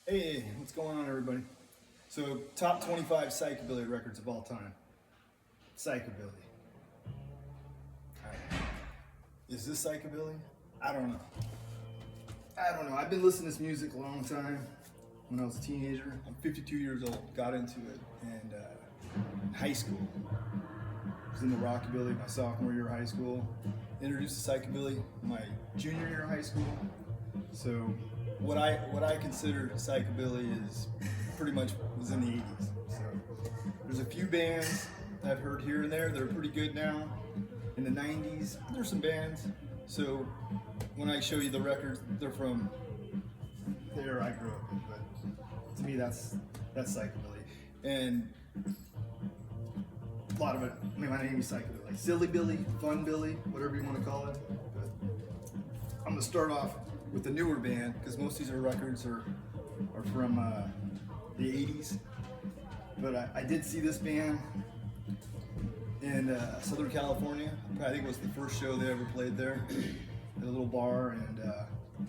Hey, what's going on, everybody? So, top 25 psychobilly records of all time. Psychobilly. Is this psychobilly? I don't know. I've been listening to this music a long time. When I was a teenager, I'm 52 years old, got into it, and in high school, I was into rockabilly my sophomore year of high school. Introduced to psychobilly my junior year of high school. So, what I consider psychobilly is pretty much was in the 80s. So there's a few bands I've heard here and there that are pretty good now. In the 90s, there's some bands. So when I show you the records, they're from there I grew up in. But to me, that's psychobilly. And a lot of it, I mean, my name is psychobilly, like silly Billy, fun Billy, whatever you want to call it. But I'm gonna start off with the newer band, because most of these records are from the 80s. But I did see this band in Southern California. I think it was the first show they ever played there at a little bar, and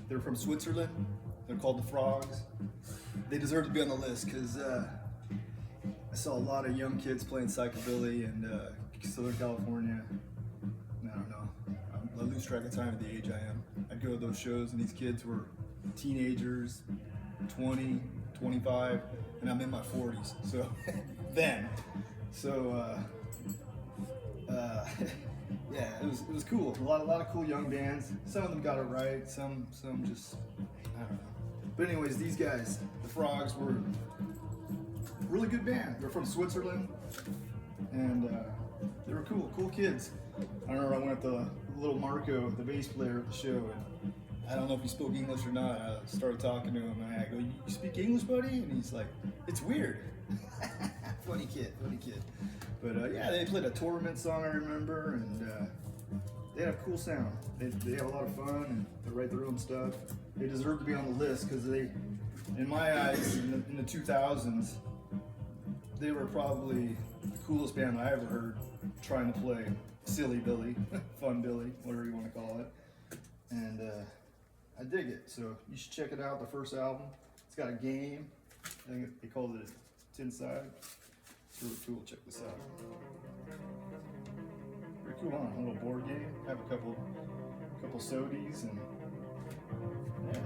they're from Switzerland. They're called the Frogs. They deserve to be on the list because I saw a lot of young kids playing psychobilly in Southern California. I don't know. I lose track of time at the age I am. I'd go to those shows and these kids were teenagers, 20, 25, and I'm in my 40s. So then, yeah, it was cool. A lot of cool young bands. Some of them got it right. Some just I don't know. But anyways, these guys, the Frogs, were a really good band. They're from Switzerland, and they were cool kids. I remember I went with the little Marco, the bass player at the show, and I don't know if he spoke English or not. I started talking to him, and I go, "You speak English, buddy?" And he's like, "It's weird." funny kid. But yeah, they played a Torment song, I remember, and they have a cool sound. They have a lot of fun, and they write their own stuff. They deserve to be on the list because they, in my eyes, in the 2000s, they were probably the coolest band I ever heard trying to play silly Billy, fun Billy, whatever you want to call it. And I dig it, so you should check it out, the first album. It's got a game. I think they called it Tin Side. It's really cool, check this out. Pretty cool, huh? A little board game. Have a couple sodies and yeah,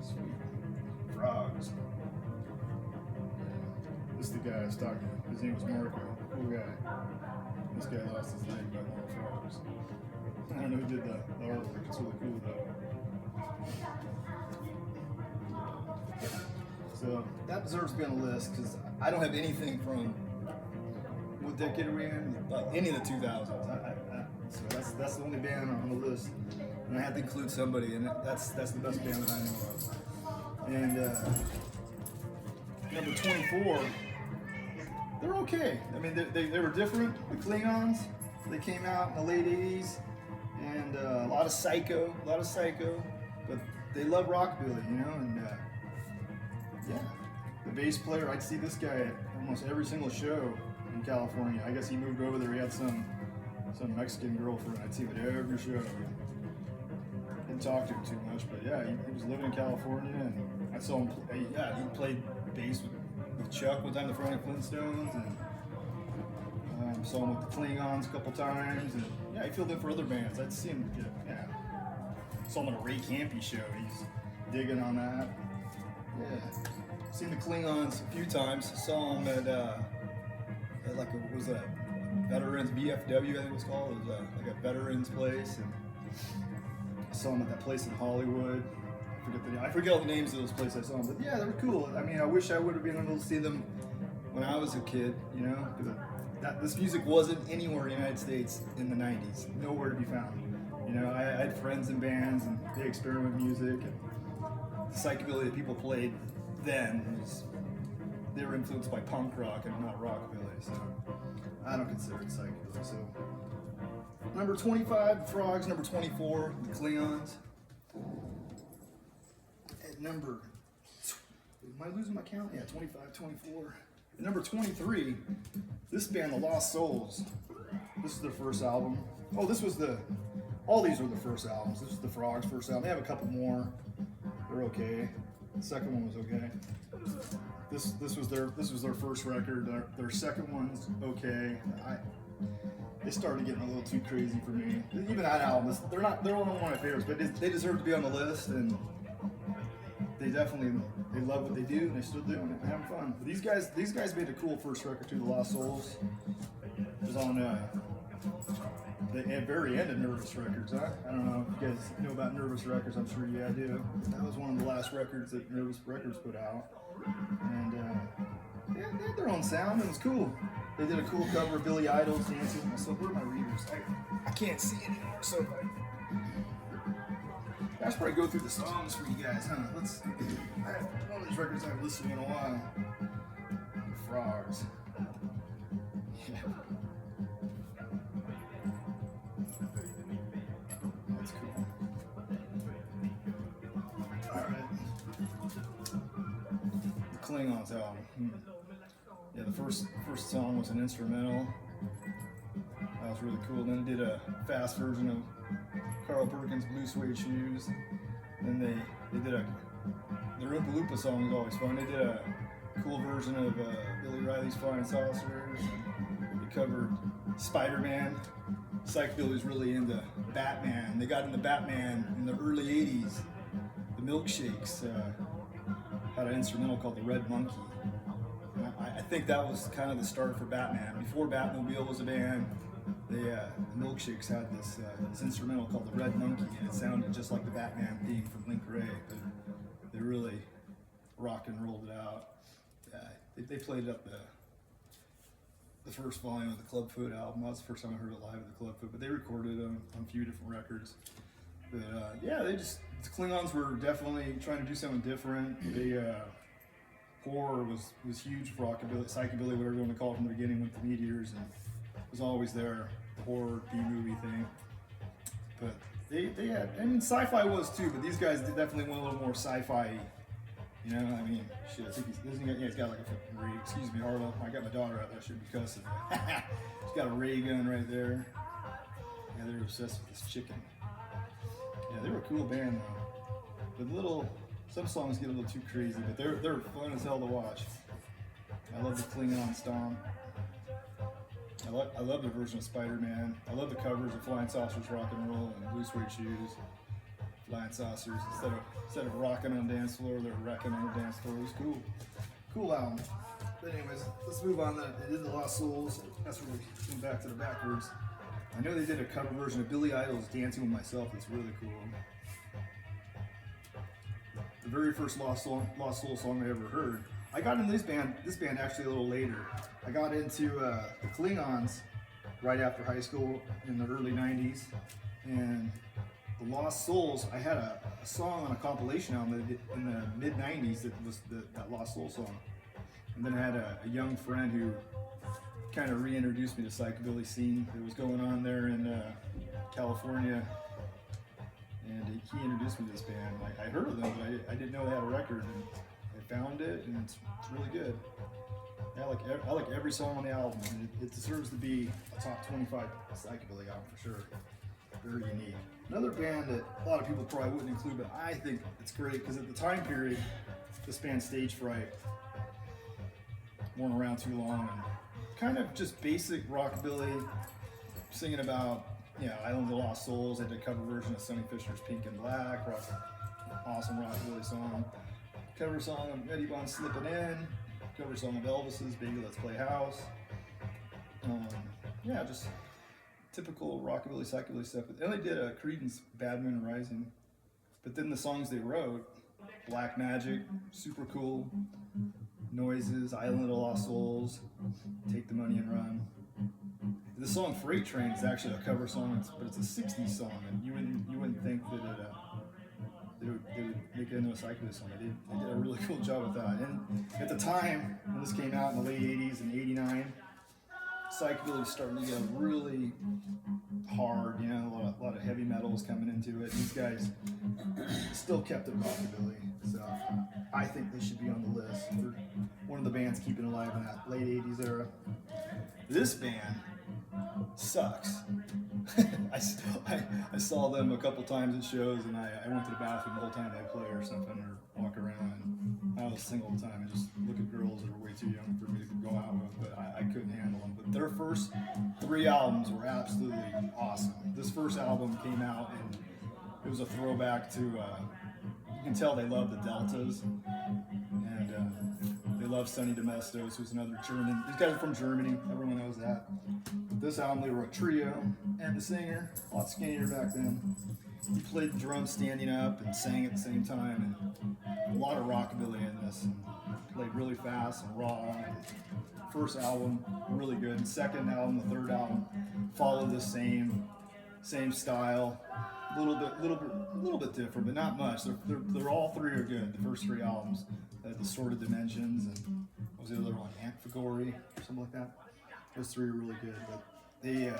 sweet. Frogs. This is the guy I was talking to. His name was Marco. Cool guy. This guy lost his leg by one of the frogs. I don't know who did the artwork. It's really cool though. So that deserves to be on the list because I don't have anything from what decade are we in? Any of the 2000s. So that's the only band on the list, and I had to include somebody, and that's the best band that I know of. And number 24. They're okay. I mean, they were different. The Klingons, they came out in the late 80s, and a lot of psycho, but they love rockabilly, you know, and yeah. The bass player, I'd see this guy at almost every single show in California. I guess he moved over there. He had some Mexican girlfriend. I'd see him at every show. Didn't talk to him too much, but yeah, he was living in California, and I saw him. He played bass with Chuck one time, the Friday Flintstones, and saw him with the Klingons a couple times, and yeah, he filled in for other bands. I'd see him, yeah. Saw him at a Ray Campy show. He's digging on that. Yeah, seen the Klingons a few times. Saw him at like it was a Veterans BFW, I think it was called. It was like a veterans place, and I saw him at that place in Hollywood. I forget all the names of those places I saw them, but yeah, they were cool. I mean, I wish I would have been able to see them when I was a kid, you know, because this music wasn't anywhere in the United States in the 90s, nowhere to be found. You know, I had friends in bands, and they experimented with music, and the psychobilly that people played then they were influenced by punk rock and not rockabilly, so I don't consider it psychobilly. So number 25, the Frogs. Number 24, the Klingons. Number, am I losing my count? Yeah, 25, 24. At number 23, this band, the Lost Souls. This is their first album. Oh, all these were the first albums. This is the Frogs' first album. They have a couple more. They're okay. The second one was okay. This was their first record. Their second one's okay. They started getting a little too crazy for me. Even that album, they're only one of my favorites, but they deserve to be on the list, and they love what they do, and they're still doing it and having fun. But these guys made a cool first record too. The Lost Souls. It was on the very end of Nervous Records, huh? I don't know if you guys know about Nervous Records. I'm sure you do. That was one of the last records that Nervous Records put out, and they had their own sound. It was cool. They did a cool cover of Billy Idol's Dancing. So where are my readers? I can't see anymore. So I should probably go through the songs for you guys, huh? One of these records I haven't listened to in a while. Frogs. Yeah. That's cool. Alright. The Klingons album. Yeah, the first song was an instrumental. That was really cool. Then they did a fast version of Carl Perkins' Blue Suede Shoes. Then they did the Oompa Loompa song was always fun. They did a cool version of Billy Riley's Flying Saucers. They covered Spider-Man. Psychobilly's really into Batman. They got into Batman in the early 80s. The Milkshakes had an instrumental called The Red Monkey. I think that was kind of the start for Batman. Before Batmobile was a band, the Milkshakes had this instrumental called The Red Monkey, and it sounded just like the Batman theme from Link Ray, but they really rock and rolled it out. They played up the first volume of the Clubfoot album. That was the first time I heard it live at the Clubfoot, but they recorded them on a few different records. But yeah, the Klingons were definitely trying to do something different. Horror was huge for rockabilly, psychobilly, whatever you want to call it from the beginning, with the Meteors, and was always there, the horror B-movie thing. But they had, I mean, sci-fi was too, but these guys definitely went a little more sci-fi. You know, I mean, shit, I think he's got like a fucking ray. Excuse me, Harlow. I got my daughter out there. I should be cussing. She's got a ray gun right there. Yeah, they're obsessed with this chicken. Yeah, they were a cool band though. But some songs get a little too crazy, but they're fun as hell to watch. I love the Klingon Stomp. I love the version of Spider-Man. I love the covers of Flying Saucers, Rock and Roll, and Blue Suede Shoes. Flying Saucers, instead of rocking on the dance floor, they're wrecking on the dance floor. It was cool. Cool album. But anyways, let's move on. They did the Lost Souls. That's where we came back to the backwards. I know they did a cover version of Billy Idol's Dancing with Myself. It's really cool. The very first Lost Soul song I ever heard. I got into this band actually a little later. I got into the Klingons right after high school in the early 90s. And the Lost Souls, I had a song on a compilation album in the mid 90s that was that Lost Soul song. And then I had a young friend who kind of reintroduced me to psychobilly scene that was going on there in California. And he introduced me to this band. I heard of them, but I didn't know they had a record. And I found it, and it's really good. I like every song on the album. And it deserves to be a top 25 psychobilly album for sure. Very unique. Another band that a lot of people probably wouldn't include, but I think it's great because at the time period, this band Stage Fright weren't around too long, and kind of just basic rockabilly, singing about Island of the Lost Souls. They did a cover version of Sonny Fisher's Pink and Black, awesome rockabilly song. Cover song of Eddie Von Slippin' In, cover song of Elvis's Baby Let's Play House. Just typical rockabilly, psychobilly stuff. And they did a Creedence Bad Moon Rising. But then the songs they wrote, Black Magic, super cool. Noises, Island of the Lost Souls, Take the Money and Run. The song Freight Train is actually a cover song, but it's a 60s song, and you wouldn't think that they would make it into a psychobilly song. They did a really cool job with that. And at the time, when this came out in the late 80s and 89, psychobilly was starting to get really hard, a lot of heavy metals coming into it. These guys still kept it rockabilly, so I think they should be on the list. They're one of the bands keeping alive in that late 80s era. This band sucks. I saw them a couple times at shows, and I went to the bathroom the whole time they play or something, or walk around. was single at the time and just look at girls that were way too young for me to go out with, but I couldn't handle them. But their first 3 albums were absolutely awesome. This first album came out and it was a throwback to, you can tell they love the Deltas, and they love Sonny Domestos, who's another German. These guys are from Germany, everyone knows that. But this album, they were a trio, and the singer, a lot skinnier back then, he played the drums standing up and sang at the same time, and a lot of rockabilly in this, and played really fast and raw. And first album, really good. Second album, the third album, followed the same style. A little bit different, but not much. They're all 3 are good. The first 3 albums, Distorted Dimensions, and what was the other one? Amphigory or something like that. Those 3 are really good. But they,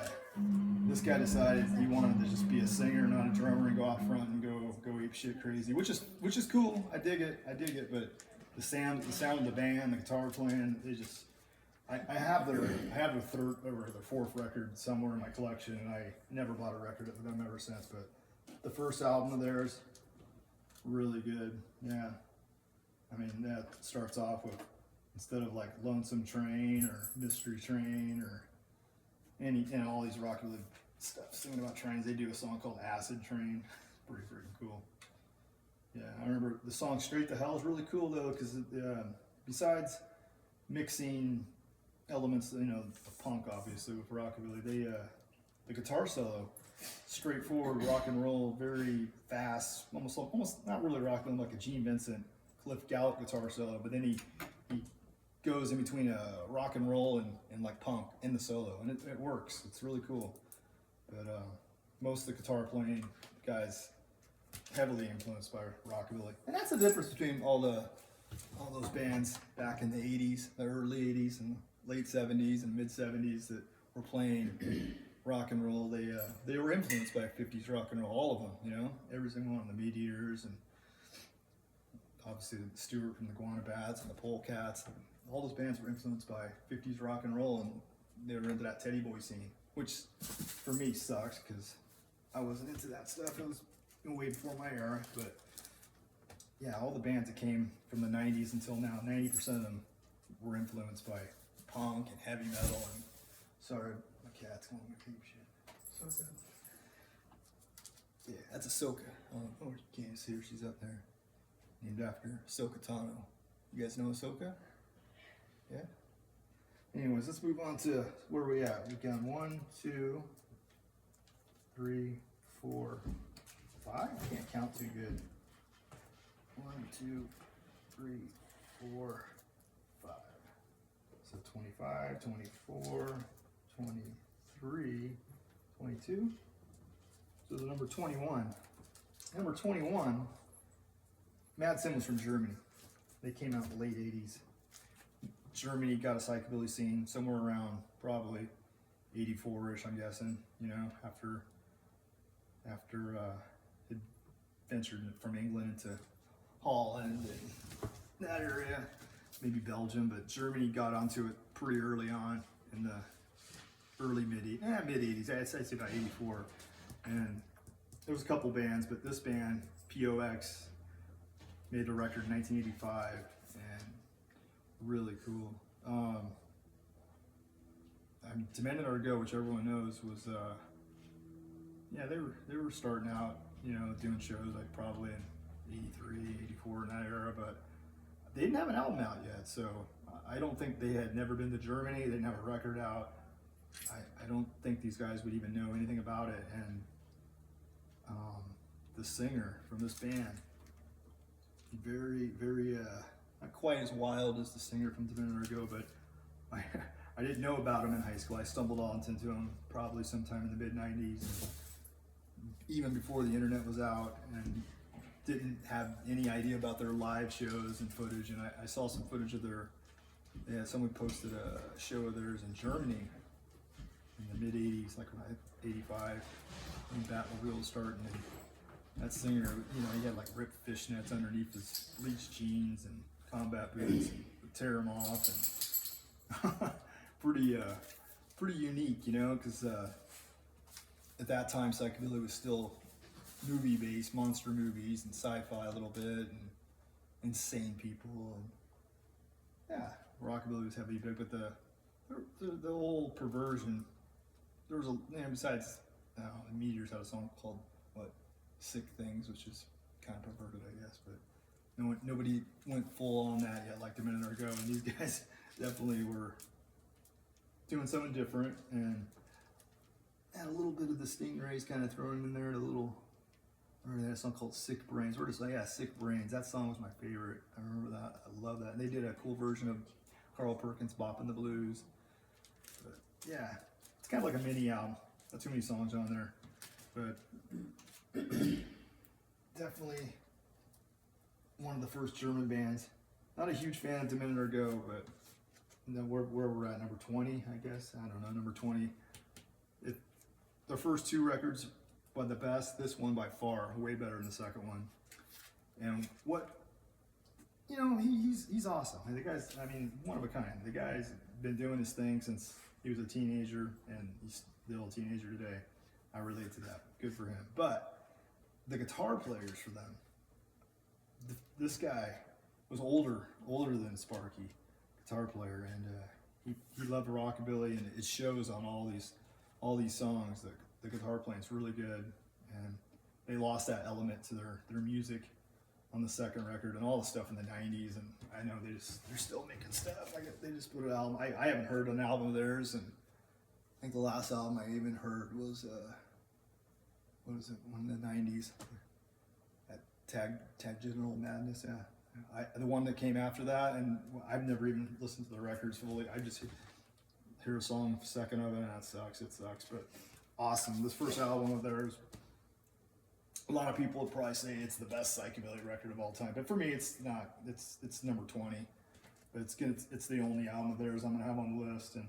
this guy decided he wanted to just be a singer, not a drummer, and go out front and go ape shit crazy, which is cool. I dig it. But the sound of the band, the guitar playing, they just. I have their third or their fourth record somewhere in my collection, and I never bought a record of them ever since. But the first album of theirs, really good. Yeah, I mean that starts off with, instead of like Lonesome Train or Mystery Train or all these rockabilly stuff singing about trains, they do a song called Acid Train. Pretty freaking cool. Yeah, I remember the song Straight to Hell is really cool though, because besides mixing elements, the punk obviously with rockabilly, the guitar solo, straightforward rock and roll, very fast, almost not really rockabilly, like a Gene Vincent, Cliff Gallup guitar solo, but then he goes in between a rock and roll and like punk in the solo, and it works. It's really cool. But most of the guitar playing guys heavily influenced by rockabilly, and that's the difference between all those bands back in the 80s, the early 80s and late 70s and mid 70s that were playing rock and roll. They were influenced by 50s rock and roll, all of them, every single one, the Meat Eaters, and obviously Stewart from the Guana Bats and the Polecats. All those bands were influenced by 50s rock and roll, and they were into that Teddy Boy scene, which for me sucks because I wasn't into that stuff. It was way before my era. But yeah, all the bands that came from the 90s until now, 90% of them were influenced by punk and heavy metal. And sorry, my cat's going to keep shit. Soka. Yeah, that's Ahsoka. Oh, you can't see her. She's up there. Named after Ahsoka Tano. You guys know Ahsoka? Yeah? Anyways, let's move on to where we at. We've got 1, 2, 3, 4, 5. I can't count too good. 1, 2, 3, 4, 5. So 25, 24, 23, 22. So the number 21. Number 21, Mad Sim was from Germany. They came out in the late 80s. Germany got a psychobilly scene somewhere around probably 84-ish, I'm guessing, after it ventured from England into Holland and that area, maybe Belgium, but Germany got onto it pretty early on in the early mid-80s. I'd say about 84. And there was a couple bands, but this band, POX, made a record in 1985, and really cool. Demand or Go, which everyone knows, was they were starting out, doing shows like probably in 83, 84 in that era, but they didn't have an album out yet, so I don't think they had never been to Germany. They didn't have a record out. I don't think these guys would even know anything about it. And the singer from this band, very, very, not quite as wild as the singer from Demand or Go, but I didn't know about him in high school. I stumbled onto him probably sometime in the mid-90s, even before the internet was out, and didn't have any idea about their live shows and footage. And I saw some footage of someone posted a show of theirs in Germany in the mid-80s, like 85, when Batmobile was starting. And that singer, he had like ripped fishnets underneath his bleached jeans and combat boots, and would tear them off, and pretty unique, because at that time psychedelia was still movie-based, monster movies and sci-fi a little bit, and insane people, and yeah, rockabilly was heavily big, but the whole perversion. There was besides Meteors had a song called Sick Things, which is kind of perverted, I guess, but nobody went full on that yet, like a minute ago. And these guys definitely were doing something different, and had a little bit of the Stingrays kind of thrown in there, they had a song called Sick Brains. Sick Brains. That song was my favorite. I remember that. I love that. And they did a cool version of Carl Perkins' Boppin' the Blues. But yeah, it's kind of like a mini album. Not too many songs on there, but definitely one of the first German bands. Not a huge fan of A Minute Ago, but where we're at, number 20, I guess. I don't know, number 20. The first two records, but the best. This one by far, way better than the second one. And he's awesome. And the guy's, one of a kind. The guy's been doing his thing since he was a teenager, and he's still a teenager today. I relate to that. Good for him. But the guitar players for them, this guy was older than Sparky, guitar player, and he loved rockabilly, and it shows on all these songs. The guitar playing's really good, and they lost that element to their music on the second record, and all the stuff in the 90s. And I know they're still making stuff. They just put an album. I haven't heard an album of theirs, and I think the last album I even heard was what is it? One in the 90s. That Digital Madness. Yeah, the one that came after that, and I've never even listened to the records fully. I just hear a song, second of it, and that sucks. It sucks, but awesome. This first album of theirs, a lot of people would probably say it's the best psychobilly record of all time, but for me, it's not. It's number 20, but it's the only album of theirs I'm gonna have on the list, and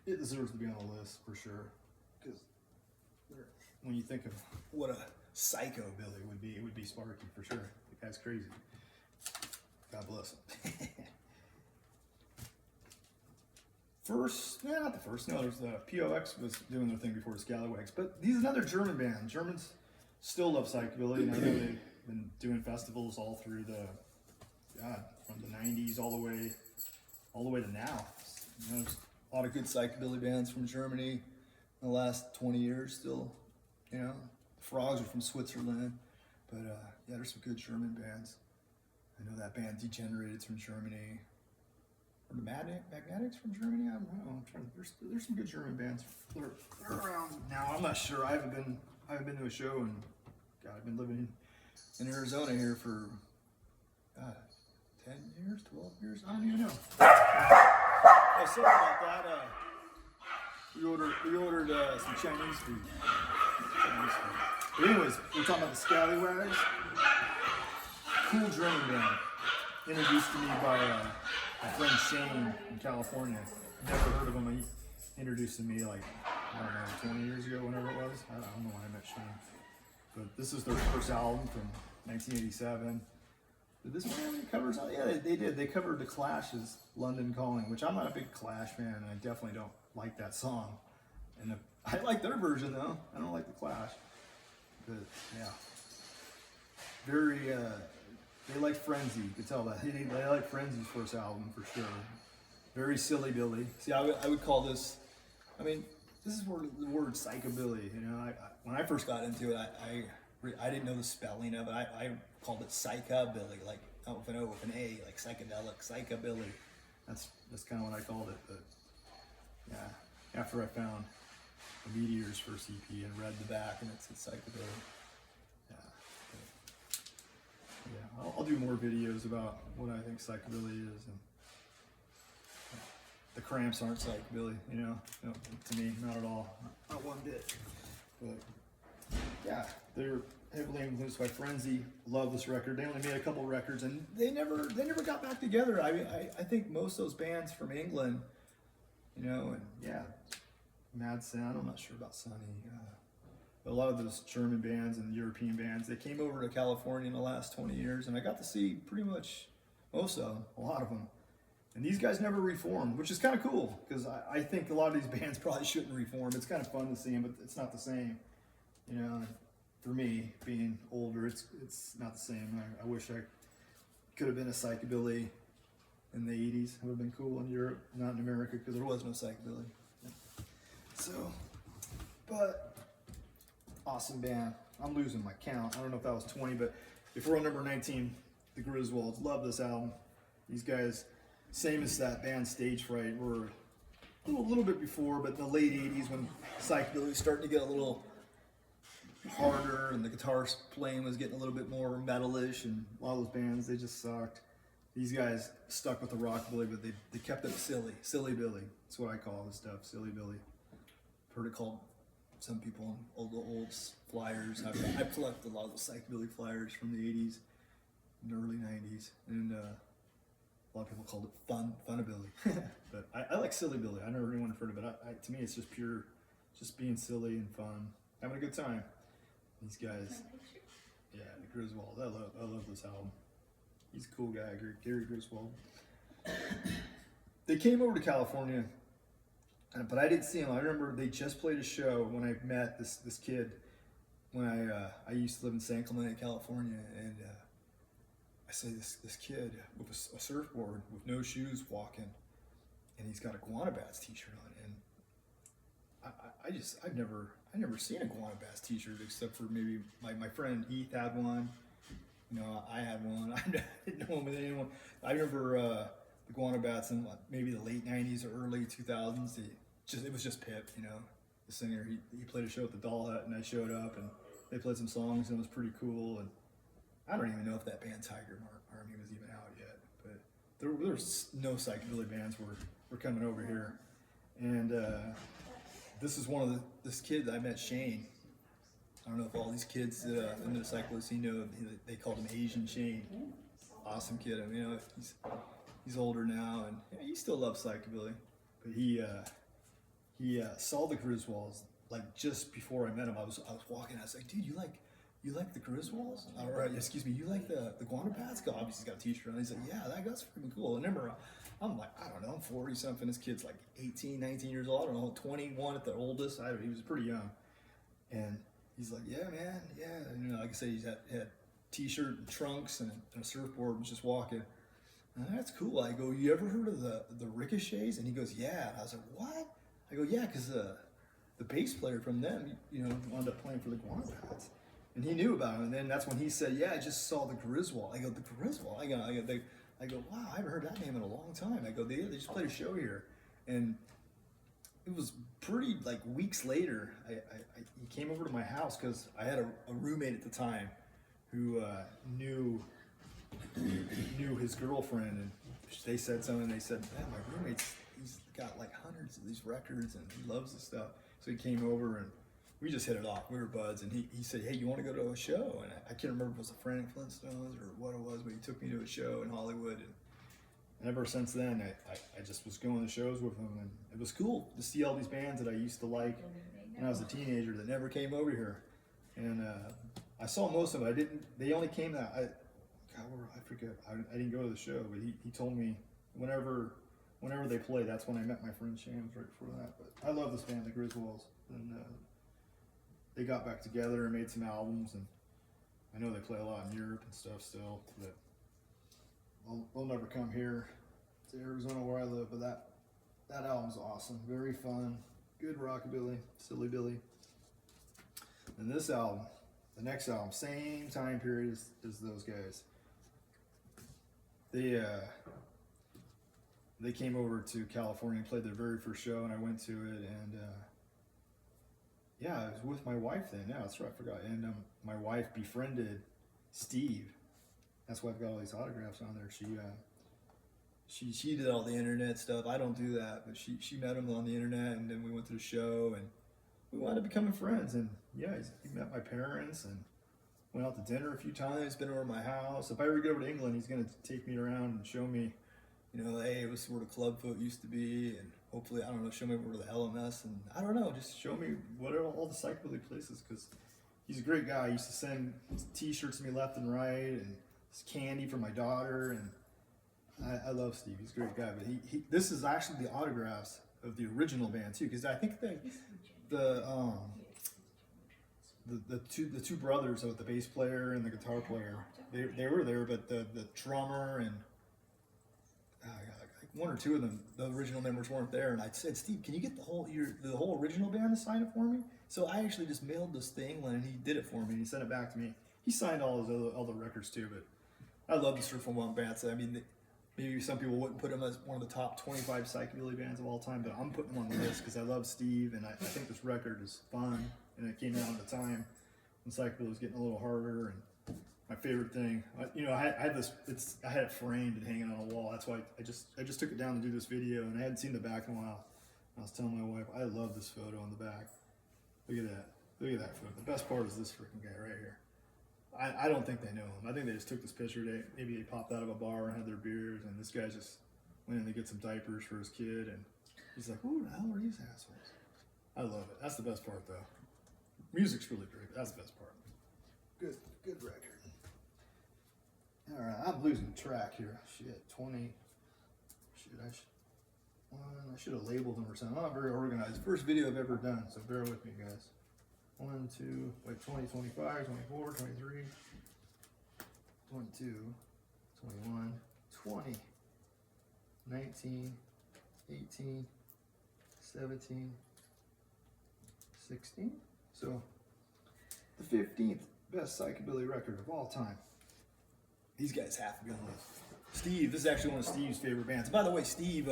it deserves to be on the list for sure. Because when you think of what a psychobilly would be, it would be Sparky for sure. The guy's crazy. God bless him. Not the first. No, there's POX was doing their thing before the Scalawags. But these another German band. Germans still love psychobilly, and I know they've been doing festivals all through from the 90s all the way to now. There's a lot of good psychobilly bands from Germany in the last 20 years still. The Frogs are from Switzerland, but there's some good German bands. I know that band Degenerated's from Germany. Or the Magnetics from Germany? I don't know. There's some good German bands. They're around now. I'm not sure. I haven't been to a show, and God, I've been living in Arizona here for 10 years, 12 years. I don't even know. Oh, sorry about that. We ordered some Chinese food. But anyways, we're talking about the Scalawags. Cool German band. Introduced to me by my friend Shane in California. Never heard of him. He introduced to me 20 years ago, whenever it was. I don't know when I met Shane. But this is their first album from 1987. Did this one have any covers on it? Yeah, they did. They covered The Clash's London Calling, which I'm not a big Clash fan, and I definitely don't like that song. And I like their version, though. I don't like The Clash. But, yeah. Very, they like Frenzy. You could tell that. They like Frenzy's first album, for sure. Very silly Billy. See, I would call this, this is where the word psychobilly, when I first got into it, I didn't know the spelling of it. I called it psychobilly, like with an A, like psychedelic, psychobilly. That's kind of what I called it. But yeah, after I found the Meteors first EP and read the back, and it said psychobilly. Yeah, I'll do more videos about what I think psychobilly is, and the Cramps aren't psychobilly, no, to me, not at all, not one bit. But yeah, they're heavily influenced by Frenzy. Love this record. They only made a couple records, and they never got back together. I think most of those bands from England, and yeah, Mad Sound. I'm not sure about Sunny. But a lot of those German bands and European bands, they came over to California in the last 20 years, and I got to see pretty much most of them, a lot of them. And these guys never reformed, which is kind of cool, because I think a lot of these bands probably shouldn't reform. It's kind of fun to see them, but it's not the same. For me, being older, it's not the same. I wish I could have been a psychobilly in the 80s. It would have been cool in Europe, not in America, because there was no psychobilly. So, but awesome band. I'm losing my count. I don't know if that was 20, but if we're on number 19, the Griswolds. Love this album. These guys, same as that band Stage Fright, were a little bit before, but in the late 80s when psychobilly was starting to get a little harder and the guitar playing was getting a little bit more metalish, and a lot of those bands, they just sucked. These guys stuck with the rockabilly, but they kept it silly Billy. That's what I call this stuff, silly Billy. Heard it called, some people on old flyers. I've collected a lot of the psychobilly flyers from the 80s and the early 90s, and a lot of people called it funabilly. But I like silly Billy. I never anyone heard of it. To me, it's just pure, just being silly and fun, having a good time. These guys, yeah, the Griswold. I love this album. He's a cool guy, Gary Griswold. They came over to California, but I didn't see him. I remember they just played a show when I met this kid when I used to live in San Clemente, California, and I say this kid with a surfboard with no shoes walking, and he's got a Guana Bats t-shirt on, and I've never seen a Guana Bats t-shirt except for maybe my friend Heath had one. You know, I had one. I didn't know him with anyone. I remember the Guana Bats in maybe the late 90s or early 2000s. It was just Pip, you know, the singer. He played a show at the Doll Hut, and I showed up, and they played some songs, and it was pretty cool. And I don't even know if that band Tiger Army was even out yet, but there's no psychobilly bands were coming over here. And this is one of this kid that I met, Shane. I don't know if all these kids into the psychobilly scene know, they called him Asian Shane. Awesome kid. I mean, you know, he's older now, and he still loves psychobilly. But he saw the Griswolds like just before I met him. I was walking. I was like, dude, you like the Griswolds? Or excuse me, you like the Guana Bats? Obviously, he's got a t-shirt on. He's like, yeah, that's freaking cool. And remember, I'm like, I don't know, I'm 40 something. This kid's like 18, 19 years old. I don't know, 21 at the oldest. He was pretty young. And he's like, yeah, man, yeah. And, you know, like I said, he's had t-shirt and trunks and a surfboard and was just walking. And that's cool. I go, you ever heard of the Ricochets? And he goes, yeah. And I was like, what? I go, yeah, because the bass player from them, you know, wound up playing for the Guana Bats. And he knew about it. And then that's when he said, yeah, I just saw the Griswold. I go, the Griswold? I go, wow, I haven't heard that name in a long time. I go, they just played a show here. And it was pretty, like, weeks later, he came over to my house because I had a roommate at the time who knew his girlfriend, and they said something. They said, man, my roommate's, he's got like hundreds of these records and he loves this stuff. So he came over and we just hit it off. We were buds, and he said, hey, you want to go to a show? And I can't remember if it was the Frantic Flintstones or what it was, but he took me to a show in Hollywood. And ever since then, I just was going to shows with him, and it was cool to see all these bands that I used to like when I was a teenager that never came over here. And I saw most of it. They only came that, I forget, I didn't go to the show, but he told me whenever they play, that's when I met my friend Shams right before that. But I love this band, the Griswolds, and they got back together and made some albums, and I know they play a lot in Europe and stuff still, but they'll never come here to Arizona where I live. But that album's awesome, very fun, good rockabilly, silly Billy. And this album, the next album, same time period as those guys. They came over to California and played their very first show, and I went to it, and yeah, I was with my wife then. Yeah, that's right, I forgot. And my wife befriended Steve. That's why I've got all these autographs on there. She did all the internet stuff. I don't do that, but she met him on the internet, and then we went to the show, and we wound up becoming friends. And yeah, he met my parents and went out to dinner a few times, been over to my house. If I ever get over to England, he's going to take me around and show me, you know, hey, it was where the Clubfoot used to be, and hopefully, I don't know, show me where the LMS, and I don't know, just show me what are all the psychobilly places, because he's a great guy. He used to send t-shirts to me left and right, and candy for my daughter, and I love Steve. He's a great guy. But this is actually the autographs of the original band too, because I think the the two brothers, so the bass player and the guitar player, they were there, but the drummer and like one or two of them, the original members weren't there. And I said, Steve, can you get the whole original band to sign it for me? So I actually just mailed this thing and he did it for me. He sent it back to me. He signed all the records too, but I love the Surf and Womp bands. I mean, maybe some people wouldn't put them as one of the top 25 psychobilly bands of all time, but I'm putting them on the list because I love Steve, and I think this record is fun, and it came out at the time when psychobilly was getting a little harder. And my favorite thing, I had it framed and hanging on a wall. That's why I just took it down to do this video, and I hadn't seen the back in a while. I was telling my wife, I love this photo on the back. Look at that. Look at that photo. The best part is this freaking guy right here. I don't think they know him. I think they just took this picture. Maybe they popped out of a bar and had their beers, and this guy just went in to get some diapers for his kid, and he's like, "Who the hell are these assholes?" I love it. That's the best part, though. Music's really great, but that's the best part. Good record. All right, I'm losing track here. Shit, 20. Shit, I should have labeled them or something. I'm not very organized. First video I've ever done, so bear with me, guys. 1, 2, like 20, 25, 24, 23, 22, 21, 20, 19, 18, 17, 16. So the 15th best psychobilly record of all time. These guys have to be on the list. Steve, this is actually one of Steve's favorite bands. By the way, Steve,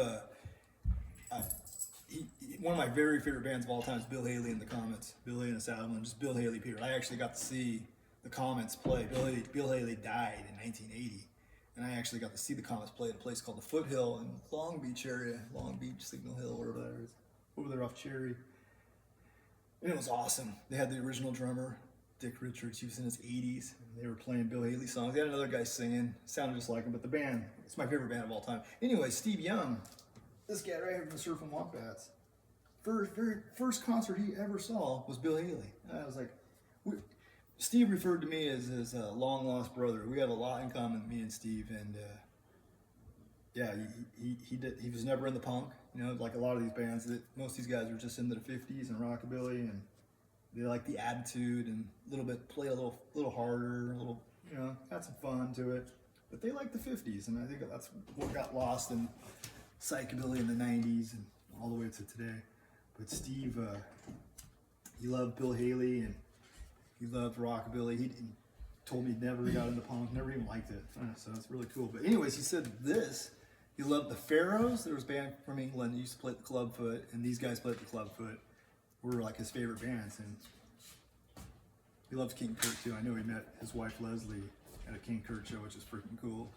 one of my very favorite bands of all time is Bill Haley and the Comets. Bill Haley and the Saddlemen, just Bill Haley, period. I actually got to see the Comets play. Bill Haley died in 1980, and I actually got to see the Comets play at a place called the Foothill in Long Beach area, Long Beach, Signal Hill, wherever that is, over there off Cherry. And it was awesome. They had the original drummer, Dick Richards. He was in his 80s, and they were playing Bill Haley songs. They had another guy singing, sounded just like him, but the band, it's my favorite band of all time. Anyway, Steve Young, this guy right here from the Surf and Wombats. Very first concert he ever saw was Bill Haley. And I was like, Steve referred to me as his long lost brother. We have a lot in common, me and Steve. And yeah, he was never in the punk. Like a lot of these bands, most of these guys are just into the 50s and rockabilly, and they like the attitude and play a little harder, a little, had some fun to it. But they like the 50s, and I think that's what got lost in psychobilly in the 90s and all the way to today. But Steve, he loved Bill Haley and he loved rockabilly. He told me he never got into punk, never even liked it. So that's really cool. But anyways, he said he loved the Pharaohs. There was a band from England that used to play at the Clubfoot, and these guys played at the Clubfoot. Were like his favorite bands, and he loves King Kurt too. I know he met his wife Leslie at a King Kurt show, which is freaking cool.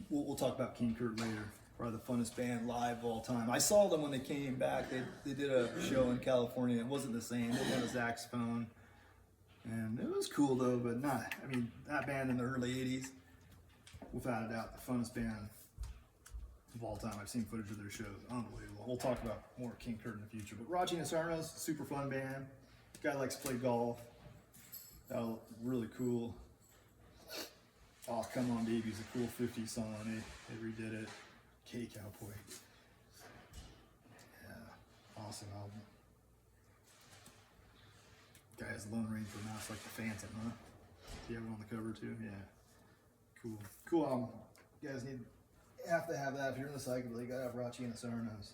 We'll talk about King Kurt later. Probably the funnest band live of all time. I saw them when they came back. They did a show in California. It wasn't the same. They had a saxophone, and it was cool though. But that band in the early '80s, without a doubt, the funnest band of all time. I've seen footage of their shows. Unbelievable. We'll talk about more King Kurt in the future. But Raji Nasarno's super fun band. Guy likes to play golf. That was really cool. Oh, Come On Baby is a cool 50s song. They redid it. K Cowboy. Yeah, awesome album. Guy has Lone Ranger mouse like the Phantom, huh? Do you have it on the cover too? Yeah. Cool album. You guys have to have that if you're in the psychobilly. You gotta have Rachi and Sarnos.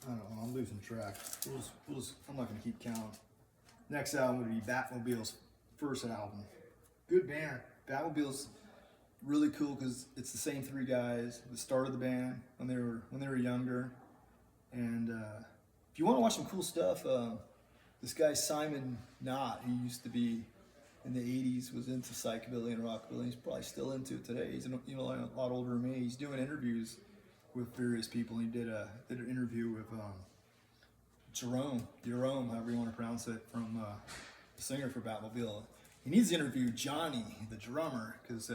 I don't know, I'm losing track. I'm not gonna keep count. Next album would be Batmobile's first album. Good band. Batmobile's really cool because it's the same three guys that started the band when they were younger. And if you want to watch some cool stuff, this guy Simon Knott, he used to be in the 80s, was into psychobilly and rockabilly. He's probably still into it today. He's a lot older than me. He's doing interviews with various people. He did an interview with Jerome, however you want to pronounce it, from the singer for Batmobile. He needs to interview Johnny, the drummer, because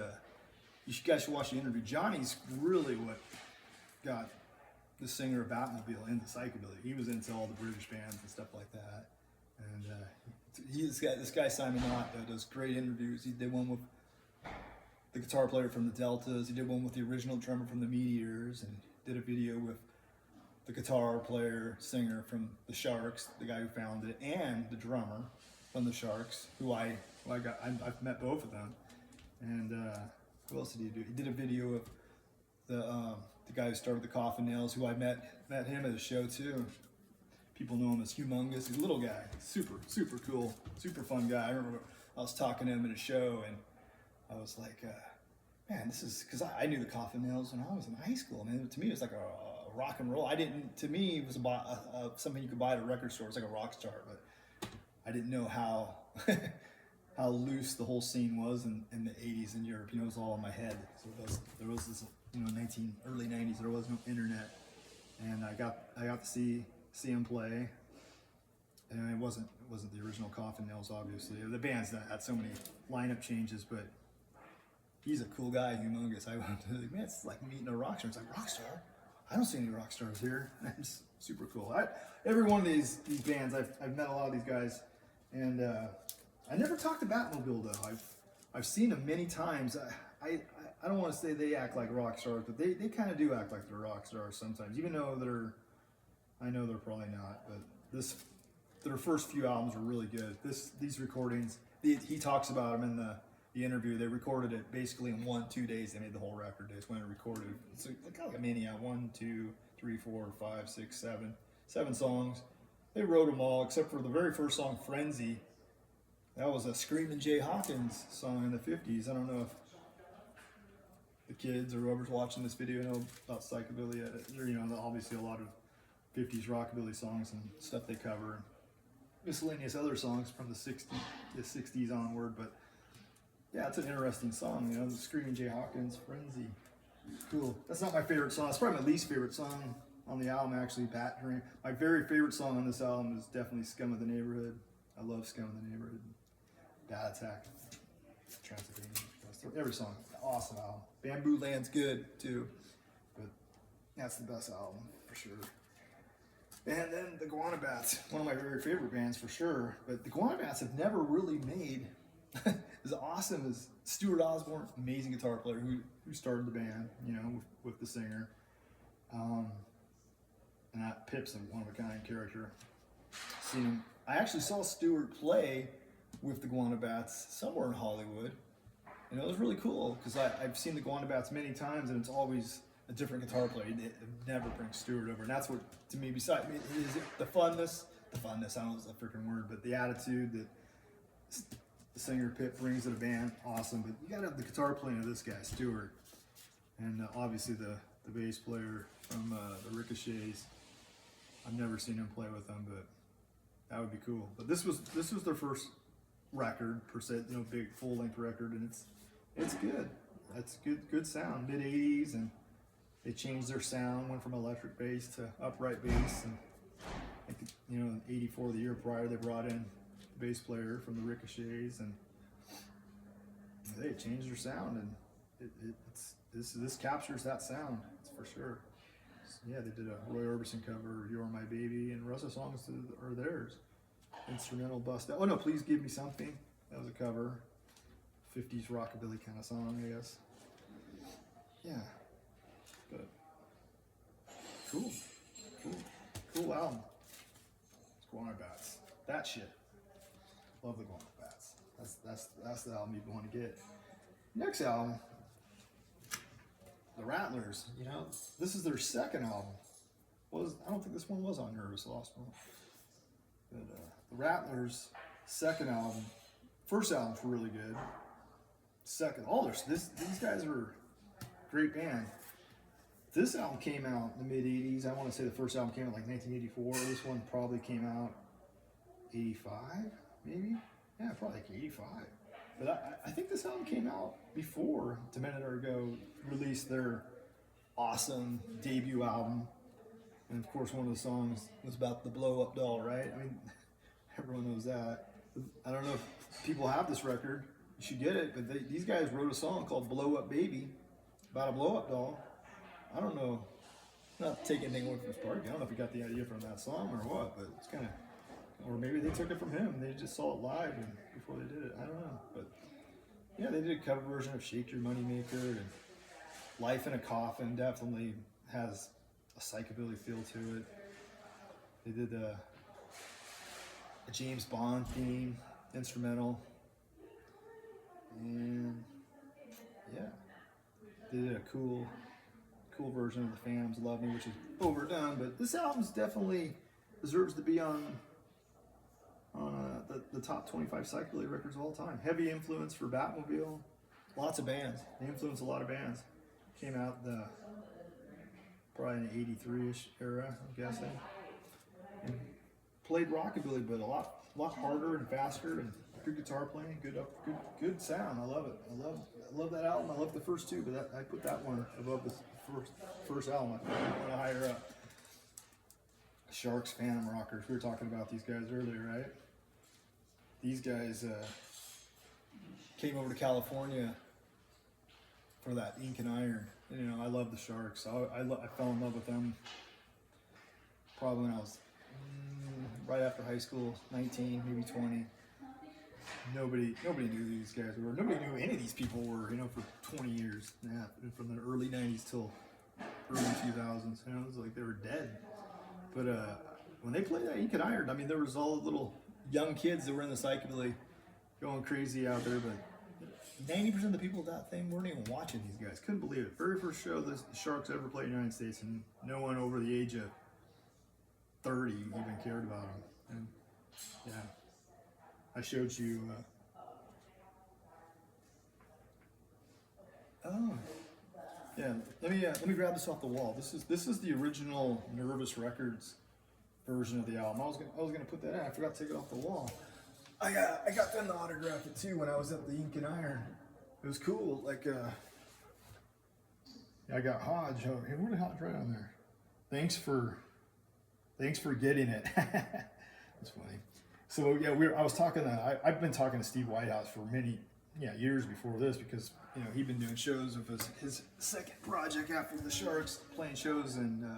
you guys should watch the interview. Johnny's really what got the singer of Batmobile into psychobilly. He was into all the British bands and stuff like that. And this guy Simon Knott does great interviews. He did one with the guitar player from the Deltas. He did one with the original drummer from the Meteors, and did a video with the guitar player, singer from the Sharks, the guy who founded it, and the drummer from the Sharks, I've met both of them. And who else did he do? He did a video of the guy who started the Coffin Nails, who I met him at a show too. People know him as Humongous. He's a little guy, super cool, super fun guy. I remember I was talking to him at a show, and I was like, man, this is, because I knew the Coffin Nails when I was in high school. Man, to me, it was like a rock and roll. To me, it was about something you could buy at a record store. It's like a rock star, but I didn't know how how loose the whole scene was in the 80s in Europe. You know, it was all in my head. So there was this, you know, early 90s, there was no internet, and I got to see him play. And it wasn't the original Coffin Nails, obviously. The band's had so many lineup changes, but he's a cool guy, Humongous. I went to, man, it's like meeting a rock star. It's like, rock star? I don't see any rock stars here. It's super cool. Every one of these bands, I've met a lot of these guys, and I never talked to Batmobile though. I've seen them many times. I don't want to say they act like rock stars, but they kind of do act like they're rock stars sometimes, even though I know they're probably not. But their first few albums were really good. These recordings, he talks about them in the interview. They recorded it basically in 1-2 days. They made the whole record. They just went and recorded it. It's kind of like a mini album. 1, 2, 3, 4, 5, 6, 7 songs. They wrote them all except for the very first song, Frenzy. That was a Screamin' Jay Hawkins song in the 50s. I don't know if the kids or whoever's watching this video know about psychobilly. You know, obviously a lot of 50s rockabilly songs and stuff they cover, and miscellaneous other songs from the 60s onward. But yeah, it's an interesting song. You know, the Screamin' Jay Hawkins, Frenzy. Cool. That's not my favorite song. It's probably my least favorite song on the album, actually. Bat Dream. My very favorite song on this album is definitely Scum of the Neighborhood. I love Scum of the Neighborhood. Bad Attack, Transylvania, every song, awesome album. Bamboo Land's good too, but that's the best album for sure. And then the Guana Bats, one of my very favorite bands for sure. But the Guana Bats have never really made as awesome as Stuart Osborne, amazing guitar player who started the band, you know, with the singer. And that Pip's a one-of-a-kind character. Seen him. I actually saw Stuart play with the Guana Bats somewhere in Hollywood, and it was really cool because I've seen the Guana Bats many times, and it's always a different guitar player. They never bring Stuart over, and that's what, to me, besides is the funness, I don't know if it's a freaking word, but the attitude that the singer Pip brings to the band, awesome. But you gotta have the guitar playing of this guy, Stuart, and obviously the bass player from the Ricochets. I've never seen him play with them, but that would be cool. But this was their first record per se, you know, big full length record, and it's good. That's good sound, mid 80s, and they changed their sound, went from electric bass to upright bass, and I think, you know, in '84, the year prior, they brought in a bass player from the Ricochets, and they changed their sound, and this captures that sound, it's for sure. Yeah, they did a Roy Orbison cover, "You're My Baby," and the rest of the songs are theirs. Instrumental bust out. Oh no, "Please Give Me Something." That was a cover. 50s rockabilly kind of song, I guess. Yeah. But cool album. It's Guana Bats. That shit. Love the Guana Bats. That's the album you want to get. Next album, the Rattlers. You know, this is their second album. I don't think this one was on Nervous Lost One. But the Rattlers' second album, first album's really good. Second, these guys are a great band. This album came out in the mid 80s. I want to say the first album came out like 1984. This one probably came out 85, maybe. Yeah, probably like 85. But I think this album came out before A Minute or Ago released their awesome debut album. And of course, one of the songs was about the blow up doll, right? I mean, everyone knows that. I don't know if people have this record. You should get it. But these guys wrote a song called "Blow Up Baby" about a blow up doll. I don't know. Not to take anything away from his part. I don't know if he got the idea from that song or what, but it's kind of, or maybe they took it from him. They just saw it live and before they did it. I don't know. But yeah, they did a cover version of "Shake Your Moneymaker," and "Life in a Coffin" definitely has a psychobilly feel to it. They did a James Bond theme instrumental, and yeah, they did a cool version of The Phantoms Love Me, which is overdone, but this album's definitely deserves to be on the top 25 psychobilly records of all time. Heavy influence for Batmobile, lots of bands. They influenced a lot of bands. Came out probably in the 83-ish era, I'm guessing. And played rockabilly, but a lot harder and faster, and good guitar playing, good sound. I love it. I love that album. I love the first two, but I put that one above the first album. I put that one higher up. Sharks, Phantom Rockers. We were talking about these guys earlier, right? These guys came over to California for that Ink and Iron. And, you know, I love the Sharks. I fell in love with them probably when I was right after high school, 19, maybe 20. Nobody knew who these guys were. Nobody knew who any of these people were, you know, for 20 years. Yeah, from the early 90s till early 2000s. You know, it was like they were dead. But when they played that Ink and Iron, I mean, there was all the little young kids that were in the psychobilly going crazy out there, but 90% of the people at that thing weren't even watching these guys. Couldn't believe it. Very first show the Sharks ever played in the United States, and no one over the age of 30 even cared about them. And yeah, I showed you. Oh, yeah. Let me grab this off the wall. This is the original Nervous Records version of the album. I was gonna put that in. I forgot to take it off the wall. I got them to autograph it too when I was at the Ink and Iron. It was cool. Like I got Hodge. Oh, hey, where did Hodge right on there? Thanks for getting it. That's funny. So yeah, I was talking. I've been talking to Steve Whitehouse for many years before this, because you know he'd been doing shows of his second project after the Sharks, playing shows in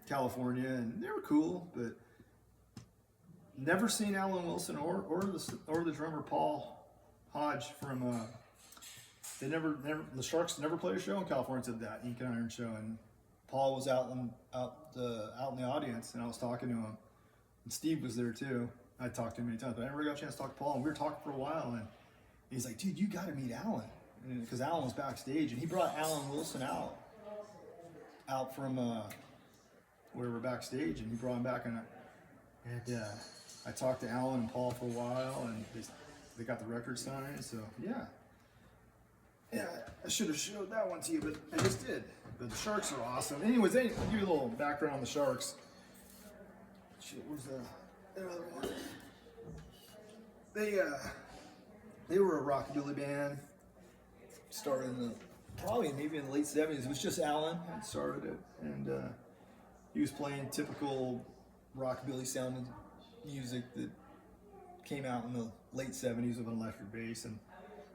California, and they were cool, but never seen Alan Wilson or the drummer Paul Hodge from. The Sharks never played a show in California until that Ink and Iron show, and Paul was out in the audience, and I was talking to him, and Steve was there too. I talked to him many times, but I never got a chance to talk to Paul, and we were talking for a while, and he's like, dude, you got to meet Alan, because Alan was backstage, and he brought Alan Wilson out from where we're backstage, and he brought him back, and I talked to Alan and Paul for a while, and they got the record signed, so yeah, I should have showed that one to you, but I just did. But the Sharks are awesome. Anyways, I'll give you a little background on the Sharks. Shit, where's the other one? They were a rockabilly band. Started maybe in the late 70s. It was just Alan that started it, and he was playing typical rockabilly sounding music that came out in the late 70s with an electric bass. And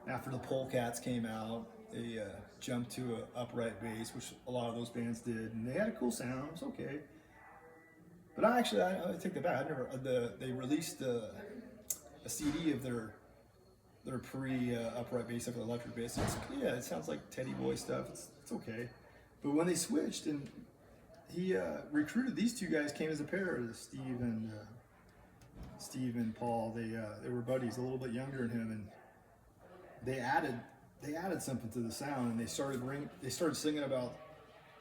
after the Polecats came out, they jumped to an upright bass, which a lot of those bands did, and they had a cool sound. It was okay. But I take that back. They released a CD of their pre-upright bass, like the electric bass. It sounds like Teddy Boy stuff. It's okay. But when they switched, and he recruited these two guys, came as a pair, Steve and Paul. They were buddies, a little bit younger than him, and they added something to the sound, and they started singing about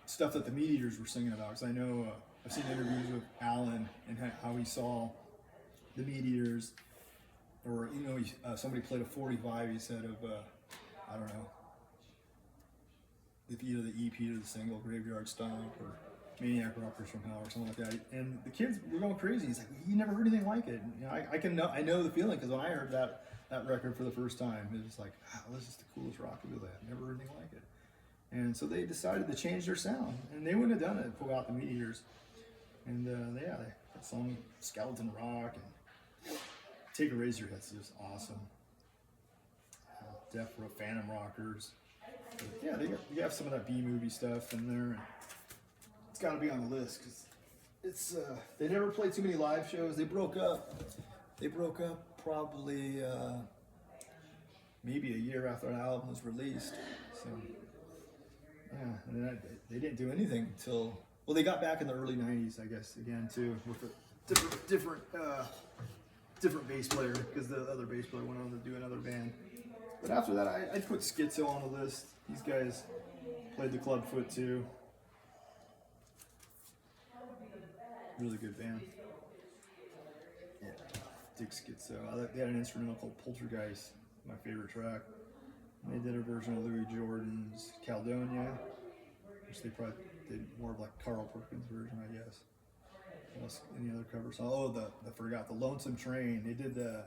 stuff that the Meat Eaters were singing about. Because I know I've seen interviews with Alan and how he saw the Meat Eaters, or you know, somebody played a 45. He said of I don't know, either the EP or the single Graveyard Stomp or Maniac Rockers from Hell or something like that. And the kids were going crazy. He's like, you never heard anything like it. And, you know, I know the feeling, because when I heard that record for the first time, it was like, wow, this is the coolest rockabilly. I've never heard anything like it. And so they decided to change their sound, and they wouldn't have done it without the Meat Eaters. And they that song Skeleton Rock and Take a Razorhead's just awesome. Death Row, Phantom Rockers. But yeah, they have some of that B-movie stuff in there. And it's got to be on the list, because it's they never played too many live shows. They broke up probably maybe a year after the album was released. So yeah, and then they didn't do anything until Well, they got back in the early '90s, I guess, again too, with a different bass player, because the other bass player went on to do another band. But after that, I put Schizo on the list. These guys played the clubfoot too. Really good band. Yeah, dig Schizo. They had an instrumental called Poltergeist, my favorite track. And they did a version of Louis Jordan's Caledonia, which they probably did more of like Carl Perkins' version, I guess. Unless any other covers. Oh, I forgot the Lonesome Train. They did the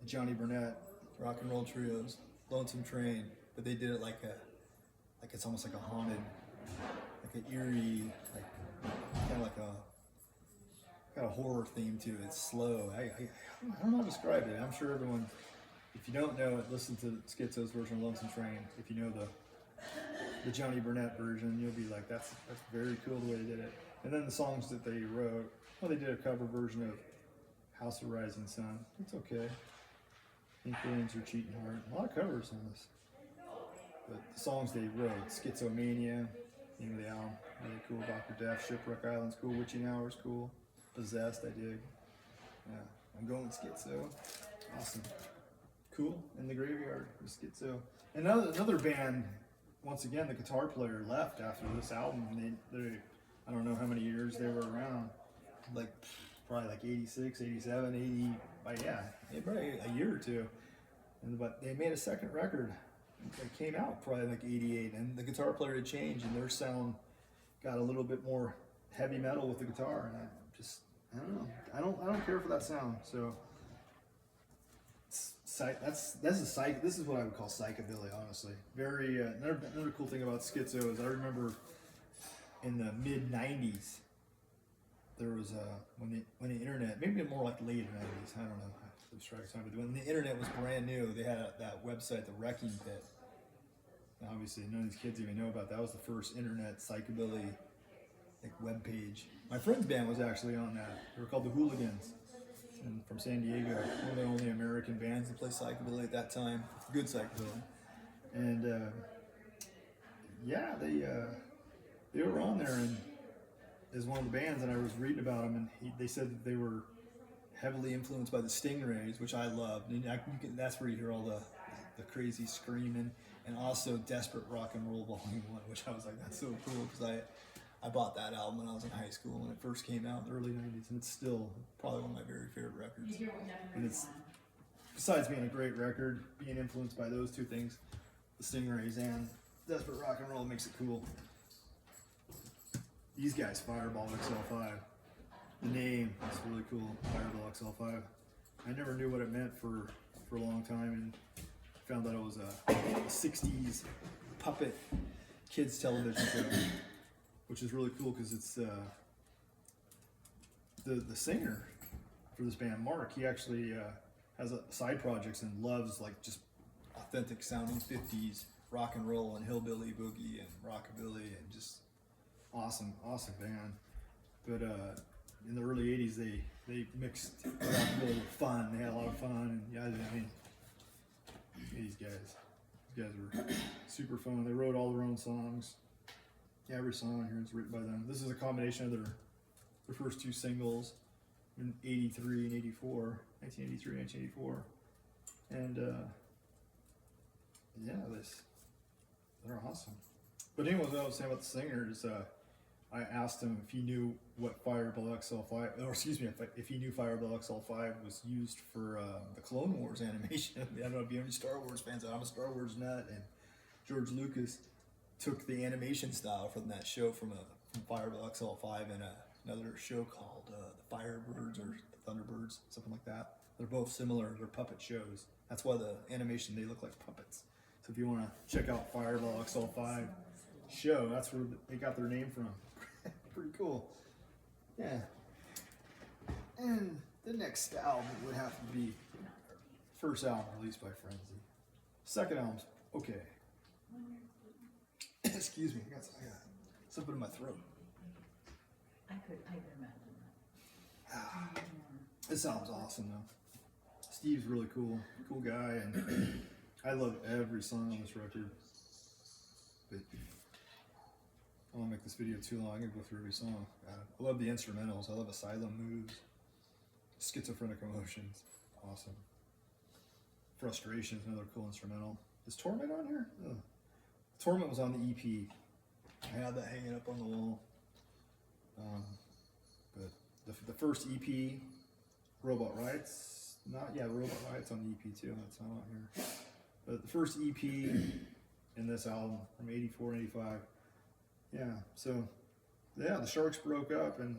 Johnny Burnett rock and roll trios, Lonesome Train, but they did it like it's almost like a haunted, like an eerie, like kind of like got a horror theme to it. It's slow. I don't know how to describe it. I'm sure everyone, if you don't know it, listen to Schizo's version of Lonesome Train. If you know the Johnny Burnett version, you'll be like, that's very cool the way they did it. And then the songs that they wrote, well, they did a cover version of House of Rising Sun. It's okay. Pink Feelings Are Cheating Heart. A lot of covers on this. But the songs they wrote, Schizomania, name of the album, really cool. Dr. Death, Shipwreck Island's cool. Witching Hour's cool. Possessed, I dig. Yeah, I'm going Schizo. Awesome. Cool. In the Graveyard with Schizo. Another band, once again, the guitar player left after this album. They I don't know how many years they were around. Like, probably like 86, 87, 80, yeah, probably a year or two. But they made a second record that came out probably like 88, and the guitar player had changed, and their sound got a little bit more heavy metal with the guitar, and I don't know. I don't care for that sound. So this is what I would call psychobilly, honestly. Very another cool thing about Schizo is I remember in the mid '90s there was when the internet, maybe more like late '90s, I don't know how to describe time, but when the internet was brand new, they had that website, the Wrecking Pit. And obviously none of these kids even know about that. That was the first internet psychobilly web page. My friend's band was actually on that. They were called the Hooligans, and from San Diego. One of the only American bands to play psychobilly at that time. Good psychobilly. And yeah, they were on there and as one of the bands, and I was reading about them, and they said that they were heavily influenced by the Stingrays, which I loved. And that's where you hear all the crazy screaming, and also Desperate Rock and Roll Volume 1, which I was like, that's so cool, because I bought that album when I was in high school when it first came out in the early '90s, and it's still probably one of my very favorite records. And it's, besides being a great record, being influenced by those two things, the Stingrays and Desperate Rock and Roll, makes it cool. These guys, Fireball XL5, the name is really cool, Fireball XL5. I never knew what it meant for a long time, and found out it was a 60s puppet kids television show, which is really cool because it's the singer for this band, Mark, he actually has side projects and loves like just authentic sounding 50s rock and roll and hillbilly boogie and rockabilly, and just awesome band. But in the early 80s they mixed rockabilly with fun. They had a lot of fun, and yeah, I mean, these guys were super fun. They wrote all their own songs. Yeah, every song here is written by them. This is a combination of their first two singles in 1983 and 1984. And yeah, they're awesome. But anyway, what I was saying about the singer is I asked him if he knew what Fireball XL5, or excuse me, if he knew Fireball XL5 was used for the Clone Wars animation. I don't know if you're any Star Wars fans, I'm a Star Wars nut, and George Lucas took the animation style from that show from Fireball XL5 and another show called the Firebirds or the Thunderbirds, something like that. They're both similar, they're puppet shows. That's why the animation, they look like puppets. So if you want to check out Fireball XL5 show, that's where they got their name from. Pretty cool. Yeah. And the next album would have to be first album released by Frenzy. Second album's okay. Excuse me, I got something in my throat. I could imagine that. This album's awesome though. Steve's really cool guy, and I love every song on this record. But I won't make this video too long. I'm gonna go through every song. I love the instrumentals. I love Asylum Moves, Schizophrenic Emotions, awesome. Frustration is another cool instrumental. Is Torment on here? Oh. Torment was on the EP. I had that hanging up on the wall. But the first EP, Robot Riots, Robot Riots on the EP too. That's not on here. But the first EP in this album from '84 and '85. Yeah, so yeah, the Sharks broke up in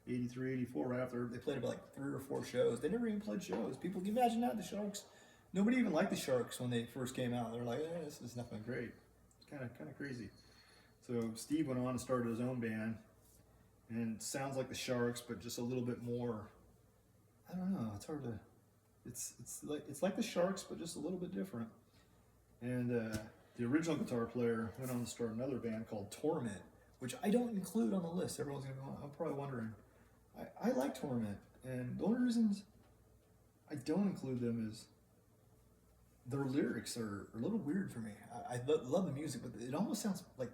'83, '84 right after they played about like 3 or 4 shows. They never even played shows. People, can you imagine that? The Sharks, nobody even liked the Sharks when they first came out. They're like, this is nothing great. It's kind of crazy. So Steve went on and started his own band, and it sounds like the Sharks, but just a little bit more. I don't know. It's hard to. It's like the Sharks, but just a little bit different. And the original guitar player went on to start another band called Torment, which I don't include on the list. Everyone's gonna go, I'm probably wondering. I like Torment, and the only reasons I don't include them is their lyrics are a little weird for me. I love the music, but it almost sounds like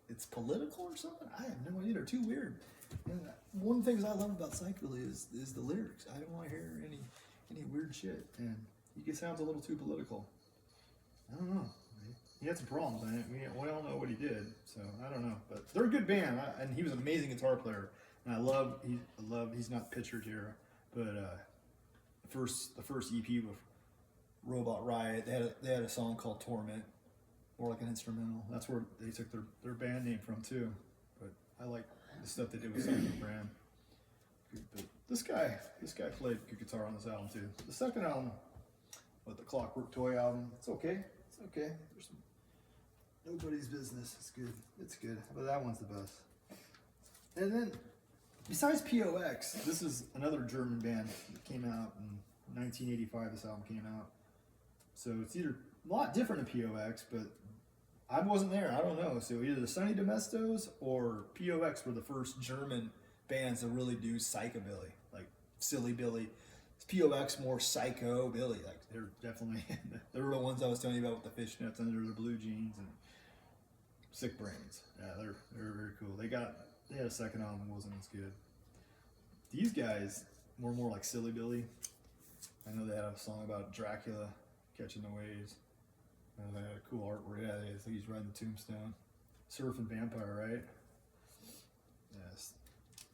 it's political or something. I have no idea. They're too weird. And one of the things I love about Psychobilly is the lyrics. I don't want to hear any weird shit, and it sounds a little too political. I don't know. He had some problems in it. We all know what he did, so I don't know. But they're a good band, and he was an amazing guitar player. And I love. He's not pictured here, but the first EP with Robot Riot, they had a song called Torment, more like an instrumental. That's where they took their band name from too. But I like the stuff they did with Psycho Brand. But this guy played good guitar on this album too. The second album, the Clockwork Toy album, it's okay. There's nobody's business. It's good. But that one's the best. And then, besides POX, this is another German band that came out in 1985. This album came out. So it's either a lot different than POX, but I wasn't there. I don't know. So either the Sunny Domestos or POX were the first German bands that really do psychobilly, like Silly Billy. POX more psychobilly, like they're definitely they were the ones I was telling you about with the fishnets under their blue jeans and Sick Brains. Yeah, they're very cool. They had a second album that wasn't as good. These guys were more like Silly Billy. I know they had a song about Dracula catching the waves. They had a cool artwork. Yeah, I think he's riding the tombstone. Surfing Vampire, right? Yes.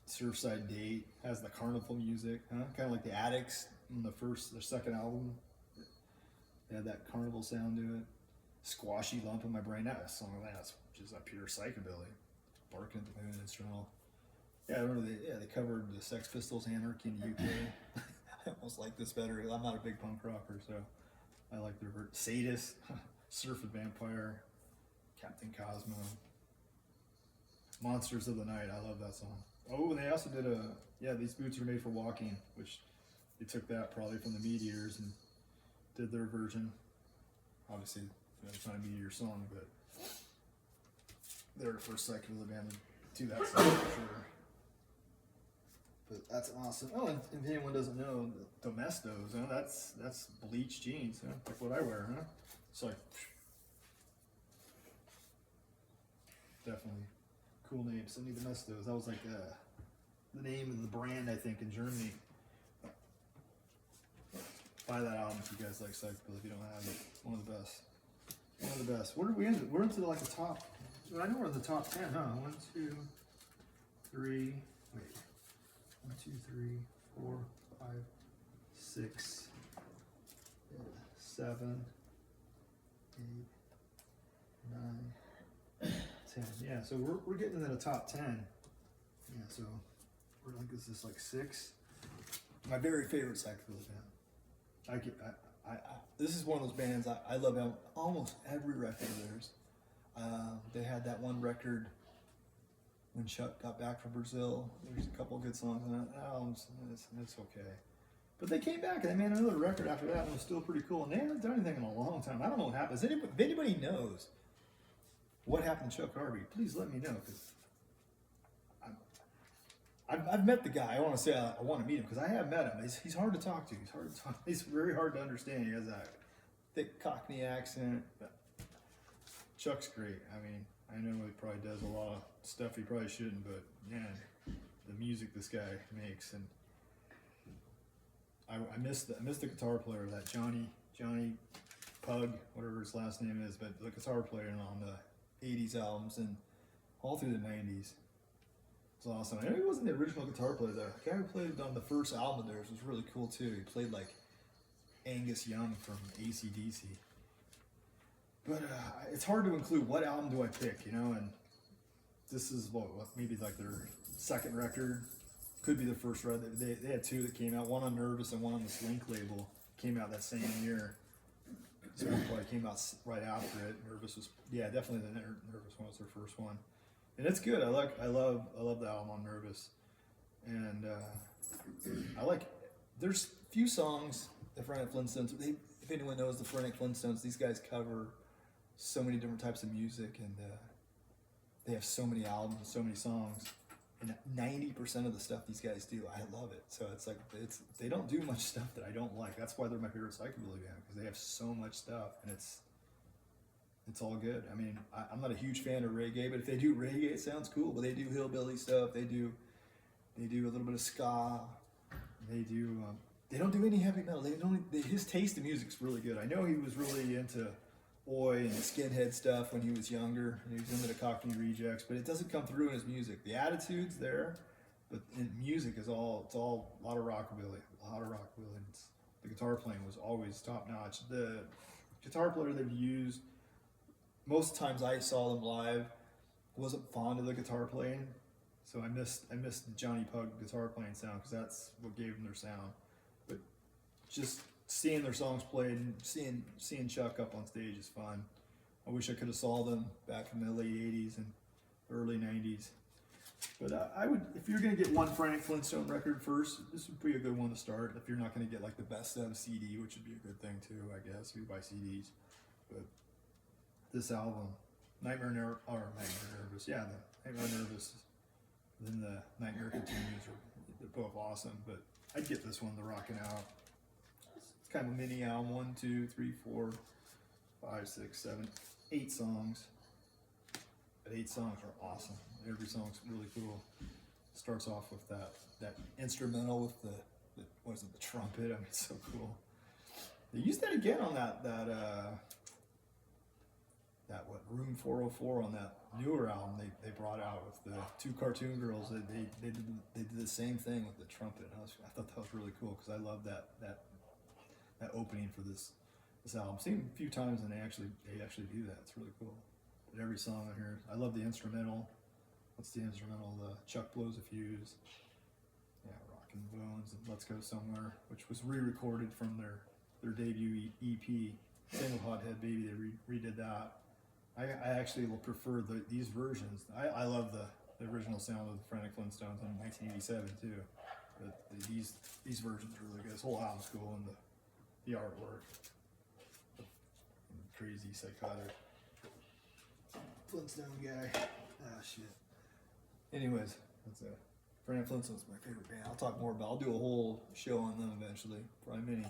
Surfside Date has the carnival music, huh? Kind of like the Addicts in their second album. They had that carnival sound to it. Squashy Lump in My Brain. That was a song of that, which is a pure psychobilly. Barking at the Moon instrumental. Yeah, I remember they covered the Sex Pistols' Anarchy in the UK. I almost like this better. I'm not a big punk rocker, so I like their Sadist, Surfing Vampire, Captain Cosmo, Monsters of the Night. I love that song. Oh, and they also did These Boots Are Made for Walking, which they took that probably from the Meat Eaters and did their version. Obviously, it's not a Meat Eater song, but they're the first psychobilly band to do that song for sure. But that's awesome. Oh, and if anyone doesn't know, the Domestos, that's bleached jeans, like what I wear, huh? It's like, definitely. Cool name, Sunny Domestos. That was like the name of the brand, I think, in Germany. Buy that album if you guys like psychobilly. If you don't have it, one of the best. One of the best. Where did we end? We're into like the top. I know we're in the top 10, huh? 1, 2, 3. Wait. 1, 2, 3, 4, 5, 6, 7, 8, 9. 10. Yeah, so we're getting into the top 10. Yeah, so we're like, this is like 6. My very favorite psychobilly band. This is one of those bands I love almost every record of theirs. They had that one record when Chuck got back from Brazil. There's a couple of good songs on that album. It's okay. But they came back and they made another record after that, and it was still pretty cool. And they haven't done anything in a long time. I don't know what happened. If anybody knows what happened to Chuck Harvey, please let me know, because I've met the guy. I want to say I want to meet him, because I have met him. He's hard to talk to. He's very hard to understand. He has that thick Cockney accent. But Chuck's great. I mean, I know he probably does a lot of stuff he probably shouldn't, but man, the music this guy makes, and I miss the guitar player, that Johnny Pug, whatever his last name is, but the guitar player on the 80s albums and all through the 90s. It's awesome. I know he wasn't the original guitar player there. The guy who played on the first album of theirs was really cool too. He played like Angus Young from AC/DC. But it's hard to include what album do I pick, you know, and this is what maybe like their second record, could be their first record. They had two that came out, one on Nervous and one on the Slink label, came out that same year. So one probably came out right after it. Nervous was, yeah, definitely the Nervous one was their first one, and it's good. I love the album on Nervous, and there's few songs the Frantic Flintstones. If anyone knows the Frantic Flintstones, these guys cover so many different types of music, and they have so many albums, so many songs, and 90% of the stuff these guys do, I love it. So it's like they don't do much stuff that I don't like. That's why they're my favorite psychobilly band, because they have so much stuff, and it's all good. I mean, I'm not a huge fan of reggae, but if they do reggae, it sounds cool. But they do hillbilly stuff. They do a little bit of ska. They don't do any heavy metal. His taste in music's really good. I know he was really into Oi and skinhead stuff when he was younger, and he was into the Cockney Rejects, but it doesn't come through in his music. The attitude's there, but in music it's all a lot of rockabilly. The guitar playing was always top notch. The guitar player they've used, most times I saw them live, wasn't fond of the guitar playing, so I missed the Johnny Pug guitar playing sound, because that's what gave them their sound. But just seeing their songs played and seeing Chuck up on stage is fun. I wish I could have saw them back in the late 80s and early 90s. But I would, if you're gonna get one Frantic Flintstone record first, this would be a good one to start. If you're not gonna get like the best of CD, which would be a good thing too, I guess, if you buy CDs. But this album, Nightmare Nervous, yeah, the Nightmare Nervous, then the Nightmare Continues, they're both awesome. But I'd get this one, the Rockin' Out. It's kind of a mini album, 1, 2, 3, 4, 5, 6, 7, 8 songs. But 8 songs are awesome. Every song's really cool. Starts off with that instrumental with the trumpet. I mean, it's so cool. They used that again on that Room 404 on that newer album they brought out with the 2 cartoon girls. They did the same thing with the trumpet. I thought that was really cool, because I love that opening for this album. I've seen it a few times, and they actually do that. It's really cool. But every song on here, I love the instrumental. What's the instrumental? The Chuck Blows a Fuse. Yeah, Rockin' Bones and Let's Go Somewhere, which was re-recorded from their debut EP. Same with Hothead Baby, they redid that. I actually will prefer these versions. I love the original sound of the Frantic Flintstones in 1987 too. But these versions are really good. This whole album's cool, and the artwork. Crazy, psychotic Flintstone guy. Ah, shit. Anyways, that's it. Frantic Flintstone's my favorite band. I'll do a whole show on them eventually, probably many.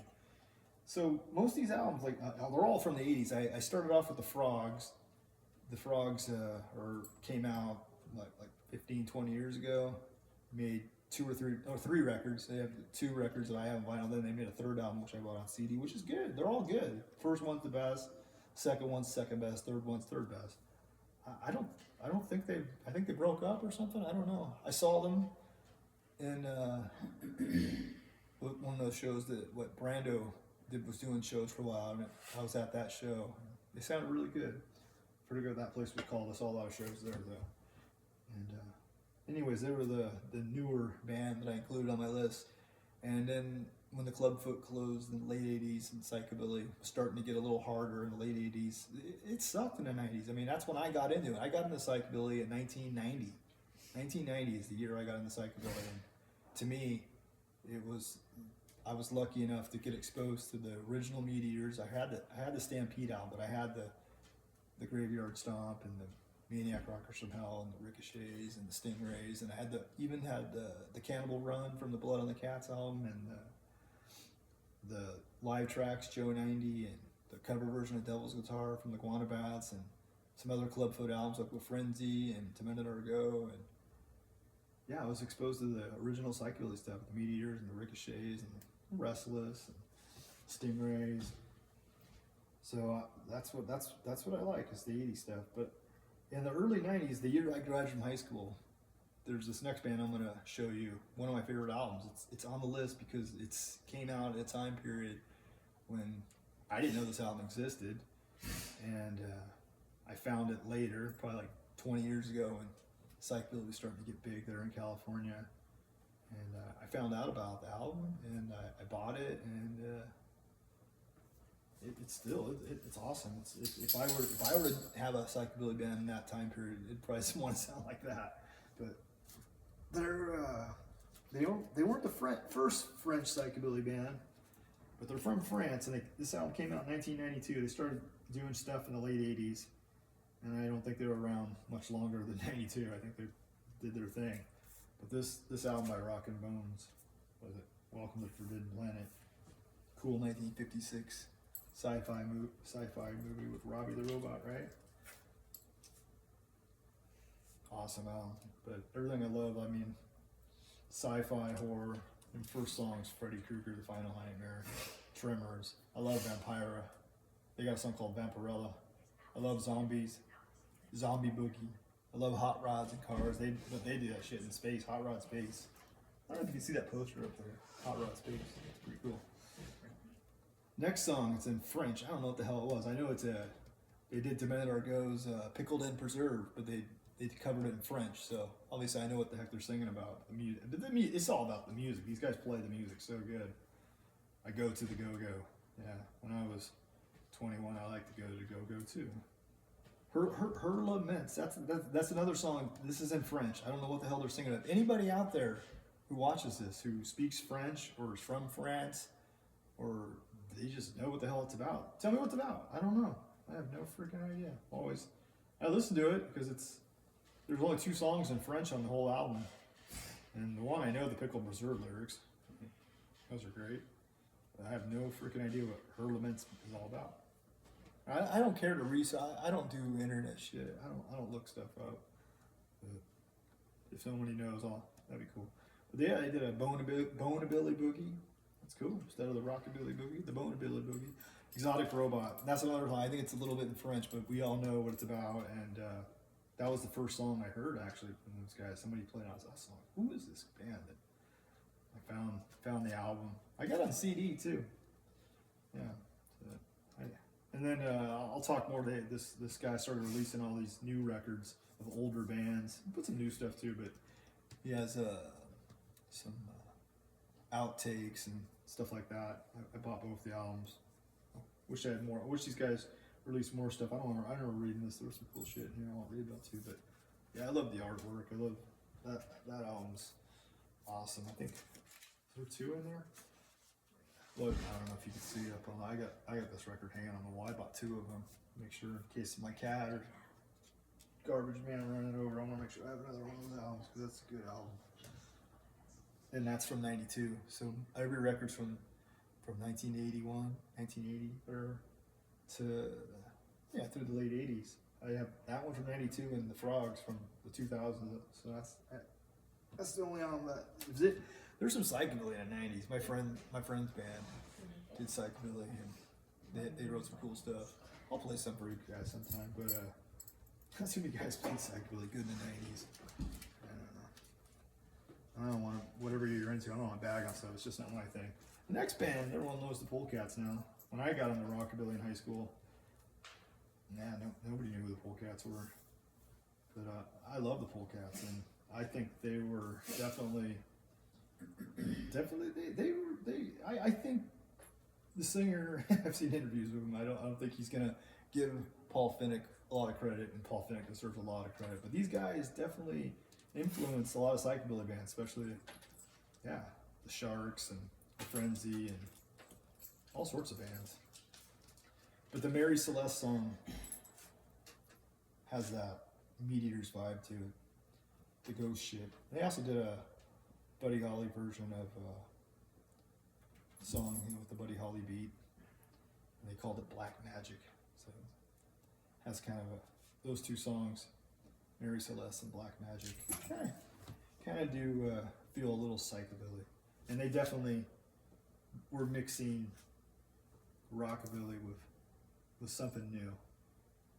So most of these albums, like they're all from the 80s. I started off with the Frogs. The Frogs came out like 15, 20 years ago. Made 3 records. They have 2 records that I have on vinyl. Then they made a 3rd album, which I bought on CD, which is good. They're all good. First one's the best. Second one's second best. Third one's third best. I think they broke up or something. I don't know. I saw them in one of those shows what Brando was doing shows for a while, and I was at that show. They sounded really good. Pretty good. That place was called. I saw a lot of shows there though. And anyways, they were the newer band that I included on my list. And then when the Clubfoot closed in the late 80s and psychobilly was starting to get a little harder in the late 80s, it sucked in the 90s. I mean, that's when I got into it. I got into psychobilly in 1990. 1990 is the year I got into psychobilly. And to me, I was lucky enough to get exposed to the original Meat Eaters. I had the Stampede album, but I had the Graveyard Stomp and the Maniac Rockers from Hell and the Ricochets and the Stingrays, and I even had the Cannibal Run from the Blood on the Cats album, and the live tracks, Joe 90, and the cover version of Devil's Guitar from the Guana Bats, and some other clubfoot albums like with Frenzy and To Minute or Go, and yeah, I was exposed to the original psychobilly stuff, the Meat Eaters and the Ricochets and the Restless and Stingrays. So that's what I like, is the 80s stuff. But in the early 90s, the year I graduated from high school, there's this next band I'm gonna show you. One of my favorite albums. It's on the list because it's came out at a time period when I didn't know this album existed, and I found it later, probably like 20 years ago, when psychobilly was starting to get big there in California. And I found out about the album, and I bought it, and it's awesome. If I were to have a psychobilly band in that time period, it'd probably want to sound like that. But they weren't the first French psychobilly band, but they're from France, and this album came out in 1992. They started doing stuff in the late 80s, and I don't think they were around much longer than 92. I think they did their thing. But this album by Rock and Bones, was it Welcome to the Forbidden Planet? Cool 1956 sci-fi movie with Robbie the Robot, right? Awesome album. But everything I love, I mean, sci-fi, horror, and first songs, Freddy Krueger, The Final Nightmare, Tremors. I love Vampira. They got a song called Vampirella. I love zombies, Zombie Boogie. I love hot rods and cars. They do that shit in space, hot rod space. I don't know if you can see that poster up there, hot rod space. It's pretty cool. Next song, it's in French. I don't know what the hell it was. I know they did To Minute or Go's Pickled and Preserved, but they covered it in French, so obviously I know what the heck they're singing about. The music, but it's all about the music. These guys play the music so good. I go to the go-go. Yeah, when I was 21, I liked to go to the go-go too. Her Laments, that's another song. This is in French. I don't know what the hell they're singing of. Anybody out there who watches this, who speaks French or is from France, or they just know what the hell it's about, tell me what it's about. I don't know. I have no freaking idea. I listen to it because there's only 2 songs in French on the whole album, and the one I know, the Pickle Preserve lyrics, those are great. I have no freaking idea what Her Laments is all about. I don't care to research. I don't do internet shit. I don't look stuff up. But if somebody knows, that'd be cool. But yeah, I did a Bonabilly Boogie. That's cool. Instead of the Rockabilly Boogie, the Bonabilly Boogie. Exotic Robot. That's another one. I think it's a little bit in French, but we all know what it's about. And that was the first song I heard actually from those guys. Somebody played it. I was like, who is this band? That I found the album. I got it on CD too. Yeah. And then I'll talk more today. This guy started releasing all these new records of older bands. He put some new stuff too, but he has some outtakes and stuff like that. I bought both the albums. Wish I had more. I wish these guys released more stuff. I don't remember reading this. There was some cool shit in here I won't read about too, but yeah, I love the artwork. I love that album's awesome. I think there are 2 in there. Look, I don't know if you can see it up on. I got this record hanging on the wall. I bought 2 of them. Make sure in case my cat or garbage man running over, I want to make sure I have another one of those albums because that's a good album. And that's from '92. So every record's from 1980 or to through the late '80s. I have that one from '92 and the Frogs from the 2000s. So that's the only album that is it. There's some psychobilly in the '90s. My friend's band did psychobilly, and they wrote some cool stuff. I'll play some for you guys sometime. But not too many guys played psychobilly good in the '90s. I don't want to, whatever you're into. I don't want to bag on stuff. It's just not my thing. The next band, everyone knows the Polecats now. When I got into rockabilly in high school, nobody knew who the Polecats were. But I love the Polecats, and I think they were definitely. I think the singer. I've seen interviews with him. I don't think he's gonna give Paul Finnick a lot of credit, and Paul Finnick deserves a lot of credit. But these guys definitely influenced a lot of psychobilly bands, especially the Sharks and the Frenzy and all sorts of bands. But the Mary Celeste song has that Meat Eaters vibe to it, the ghost shit. They also did a Buddy Holly version of a song, with the Buddy Holly beat, and they called it Black Magic. So it has kind of those two songs, Mary Celeste and Black Magic, kind of do feel a little psychobilly, and they definitely were mixing rockabilly with something new.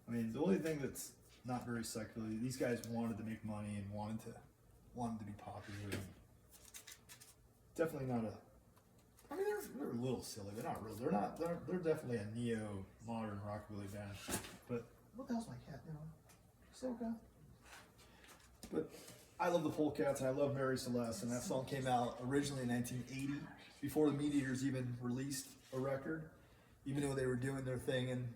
I mean, the only thing that's not very psychobilly, these guys wanted to make money and wanted to be popular. And definitely not a. I mean, they're a little silly. They're not real. They're definitely a neo modern rockabilly band. But what the hell's my cat doing? So good. But I love the Polecats and I love Mary Celeste, and that song came out originally in 1980, before the Meat-Eaters even released a record, even though they were doing their thing in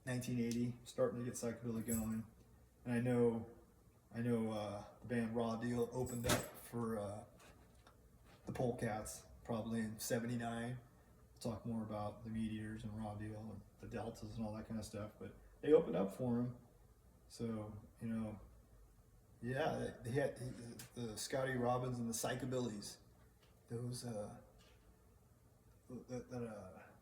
1980, starting to get psychobilly going. And I know the band Raw Deal opened up for the Polecats probably in '79. We'll talk more about the Meat-Eaters and Raw Deal and the Deltas and all that kind of stuff, but they opened up for them. So, you know, yeah, they had the Scotty Robbins and the Psychobillies. Those,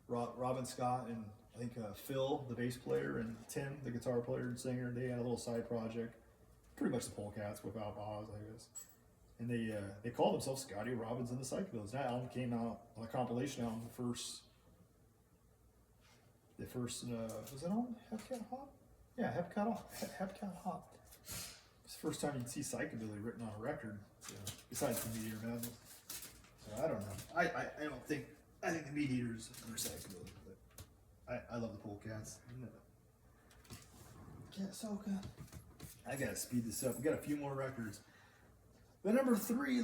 Robin Scott and I think Phil, the bass player, and Tim, the guitar player and singer, they had a little side project. Pretty much the Polecats without Oz, I guess. And they called themselves Scotty Robbins and the Psychobillies. That album came out on a compilation album, the first was it on Hepcat Hop? Yeah, Hepcat Hop. It's the first time you can see psychobilly written on a record, besides the Meat-Eater Madness. So I don't know. I think the Meat-Eaters are psychobilly, but I love the Polecats. Yeah, so good. I gotta speed this up. We got a few more records. But number 3,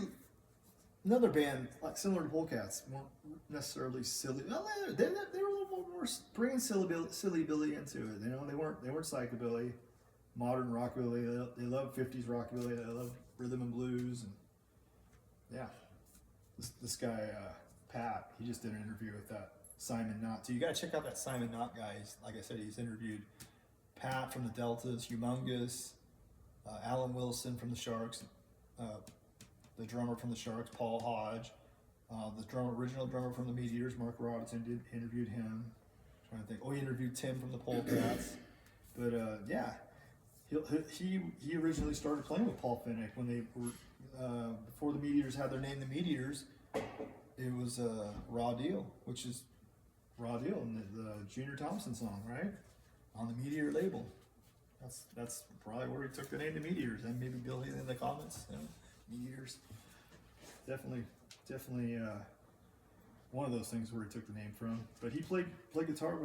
another band like similar to Polecats, weren't necessarily silly. Well, they were a little more bringing silly Billy into it. You know, they weren't psychobilly, modern rockabilly. They love 50s rockabilly. They love rhythm and blues, and yeah, this guy Pat, he just did an interview with that Simon Knott. So you gotta check out that Simon Knott guy. Like I said, he's interviewed Pat from the Deltas, Humongous, Alan Wilson from the Sharks. The drummer from the Sharks, Paul Hodge, the original drummer from the Meat-Eaters, Mark Robinson, interviewed him. I'm trying to think. Oh, he interviewed Tim from the Polecats. But yeah, he originally started playing with Paul Finnick when they were before the Meat-Eaters had their name, the Meat-Eaters. It was Raw Deal, which is Raw Deal, and the Junior Thompson song, right, on the Meat-Eater label. That's probably where he took the name, the Meat-Eaters, and maybe Billy in the comments. Meat-Eaters, definitely one of those things where he took the name from. But he played guitar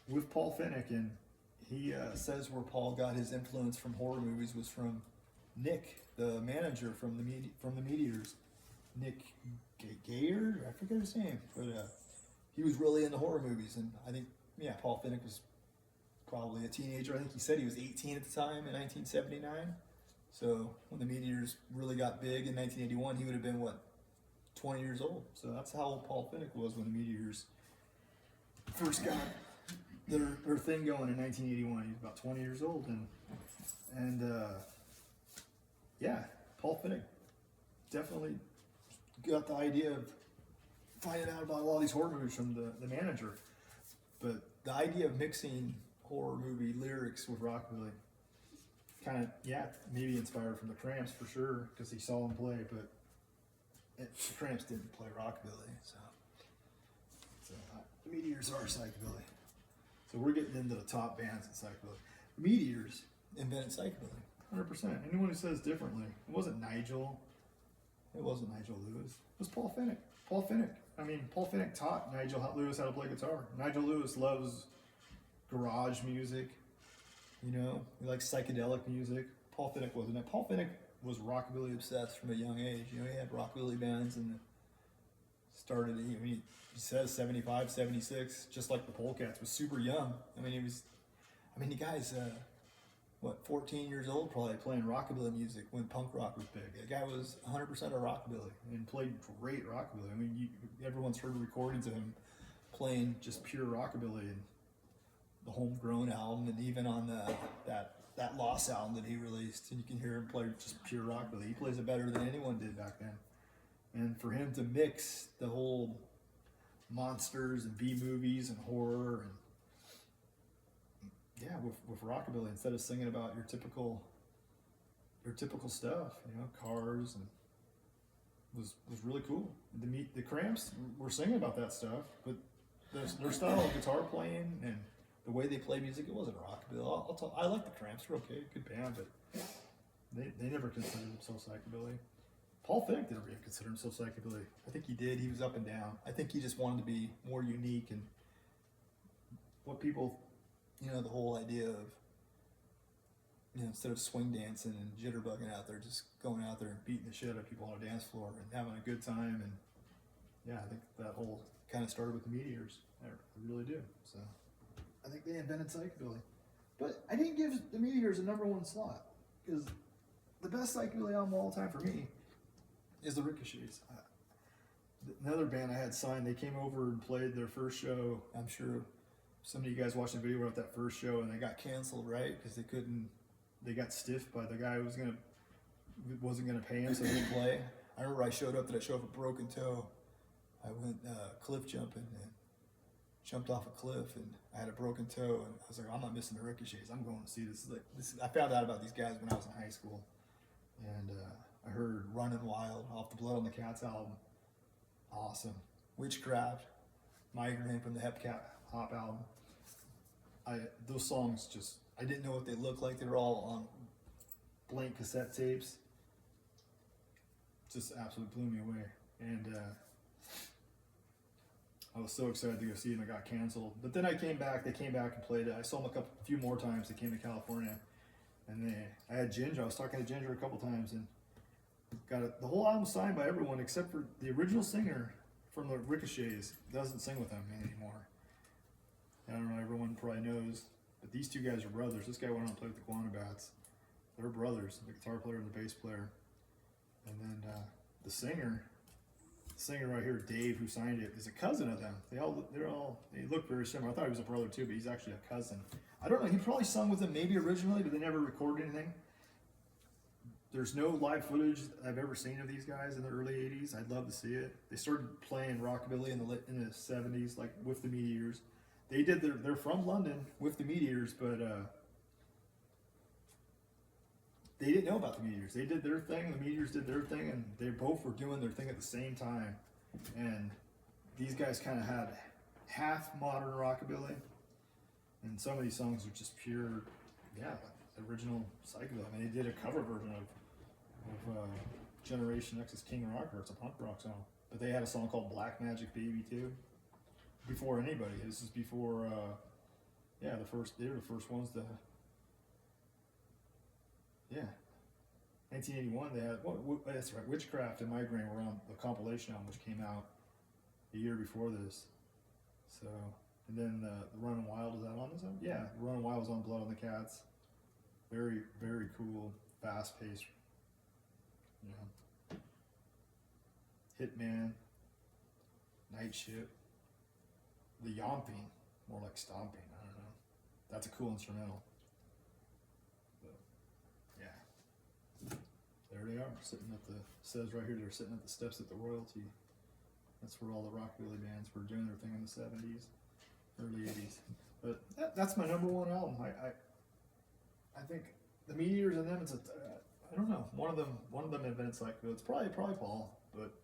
with Paul Finnick, and he says where Paul got his influence from horror movies was from Nick, the manager from the Meat-Eaters, Nick Gayer, I forget his name, but he was really into horror movies, and I think Paul Finnick was probably a teenager. I think he said he was 18 at the time in 1979. So when the Meat-Eaters really got big in 1981, he would have been, 20 years old. So that's how old Paul Finnick was when the Meat-Eaters first got their thing going in 1981. He was about 20 years old. And Paul Finnick definitely got the idea of finding out about a lot of these horror movies from the manager. But the idea of mixing horror movie lyrics with rockabilly kind of, maybe inspired from the Cramps for sure, because he saw them play, but the Cramps didn't play rockabilly, so the Meat-Eaters are psychobilly. So we're getting into the top bands in psychobilly. The Meat-Eaters invented psychobilly, 100%. Anyone who says differently, it wasn't Nigel Lewis, it was Paul Finnick. Paul Finnick taught Nigel Lewis how to play guitar. Nigel Lewis loves garage music, he likes psychedelic music. Paul Finnick wasn't that. Paul Finnick was rockabilly obsessed from a young age. He had rockabilly bands and started, he says 75, 76, just like the Polecats, was super young. The guy's, 14 years old probably playing rockabilly music when punk rock was big. The guy was 100% a rockabilly and played great rockabilly. Everyone's heard recordings of him playing just pure rockabilly, and the Homegrown album, and even on that Lost album that he released, and you can hear him play just pure rockabilly. He plays it better than anyone did back then. And for him to mix the whole monsters and B movies and horror and yeah, with rockabilly, instead of singing about your typical stuff, you know, cars, and was really cool. The Cramps were singing about that stuff, but their style of guitar playing and the way they play music, it wasn't rockabilly. I like the Cramps, they're okay, good band, but they never considered themselves psychobilly. Paul Fink didn't really consider himself psychobilly. I think he did. He was up and down. I think he just wanted to be more unique, and what people, you know, the whole idea of, you know, instead of swing dancing and jitterbugging out there, just going out there and beating the shit out of people on a dance floor and having a good time. And yeah, I think that whole kind of started with the Meteors. I really do. So I think they invented psychobilly. But I didn't give the Meteors a #1 slot, because the best psychobilly album of all time for me is the Ricochets. Another band I had signed, they came over and played their first show. I'm sure some of you guys watching the video were at that first show, and they got canceled, right? Because they got stiffed by the guy who wasn't gonna pay him, so they didn't play. I remember I showed up with a broken toe. I went cliff jumping and jumped off a cliff, and I had a broken toe, and I was like, I'm not missing the Ricochets. I'm going to see this. I found out about these guys when I was in high school, and I heard Runnin' Wild off the Blood on the Cats album. Awesome. Witchcraft, Migraine from the Hop album. Those songs just, I didn't know what they looked like. They were all on blank cassette tapes. Just absolutely blew me away. And I was so excited to go see them. It got canceled. But then they came back and played it. I saw them a few more times. They came to California. And I had Ginger. I was talking to Ginger a couple times, and got the whole album signed by everyone except for the original singer from the Ricochets. Doesn't sing with them anymore. I don't know, everyone probably knows, but these two guys are brothers. This guy went on and played with the Guana Bats. They're brothers, the guitar player and the bass player. And then the singer right here, Dave, who signed it, is a cousin of them. They look very similar. I thought he was a brother too, but he's actually a cousin. I don't know, he probably sung with them maybe originally, but they never recorded anything. There's no live footage I've ever seen of these guys in the early 80s. I'd love to see it. They started playing rockabilly in the 70s, like with the Meteors. They're from London with the Meteors, but they didn't know about the Meteors. They did their thing, the Meteors did their thing, and they both were doing their thing at the same time. And these guys kind of had half modern rockabilly, and some of these songs are just pure, original psychobilly. I mean, they did a cover version of Generation X's King Rocker. It's a punk rock song, but they had a song called Black Magic Baby too. Before anybody. This is before, they were the first ones to, 1981, they had, that's right, Witchcraft and Migraine were on the compilation album, which came out a year before this. So, and then the Runnin' Wild, is that on this album? Yeah, Runnin' Wild was on Blood on the Cats. Very, very cool, fast-paced, Hitman, Night Shift. The Yomping, more like stomping, I don't know. That's a cool instrumental. But, yeah. There they are, says right here, they're sitting at the steps at the Royalty. That's where all the rockabilly bands were doing their thing in the 70s, early 80s. But that's my #1 album. I think the Meteors and them, I don't know, one of them invented psychobilly. It's probably Paul, but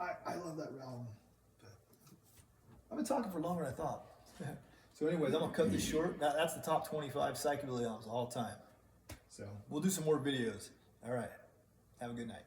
I love that album. I've been talking for longer than I thought. So anyways, I'm going to cut this short. That's the top 25 psychobilly albums of all time. So we'll do some more videos. All right. Have a good night.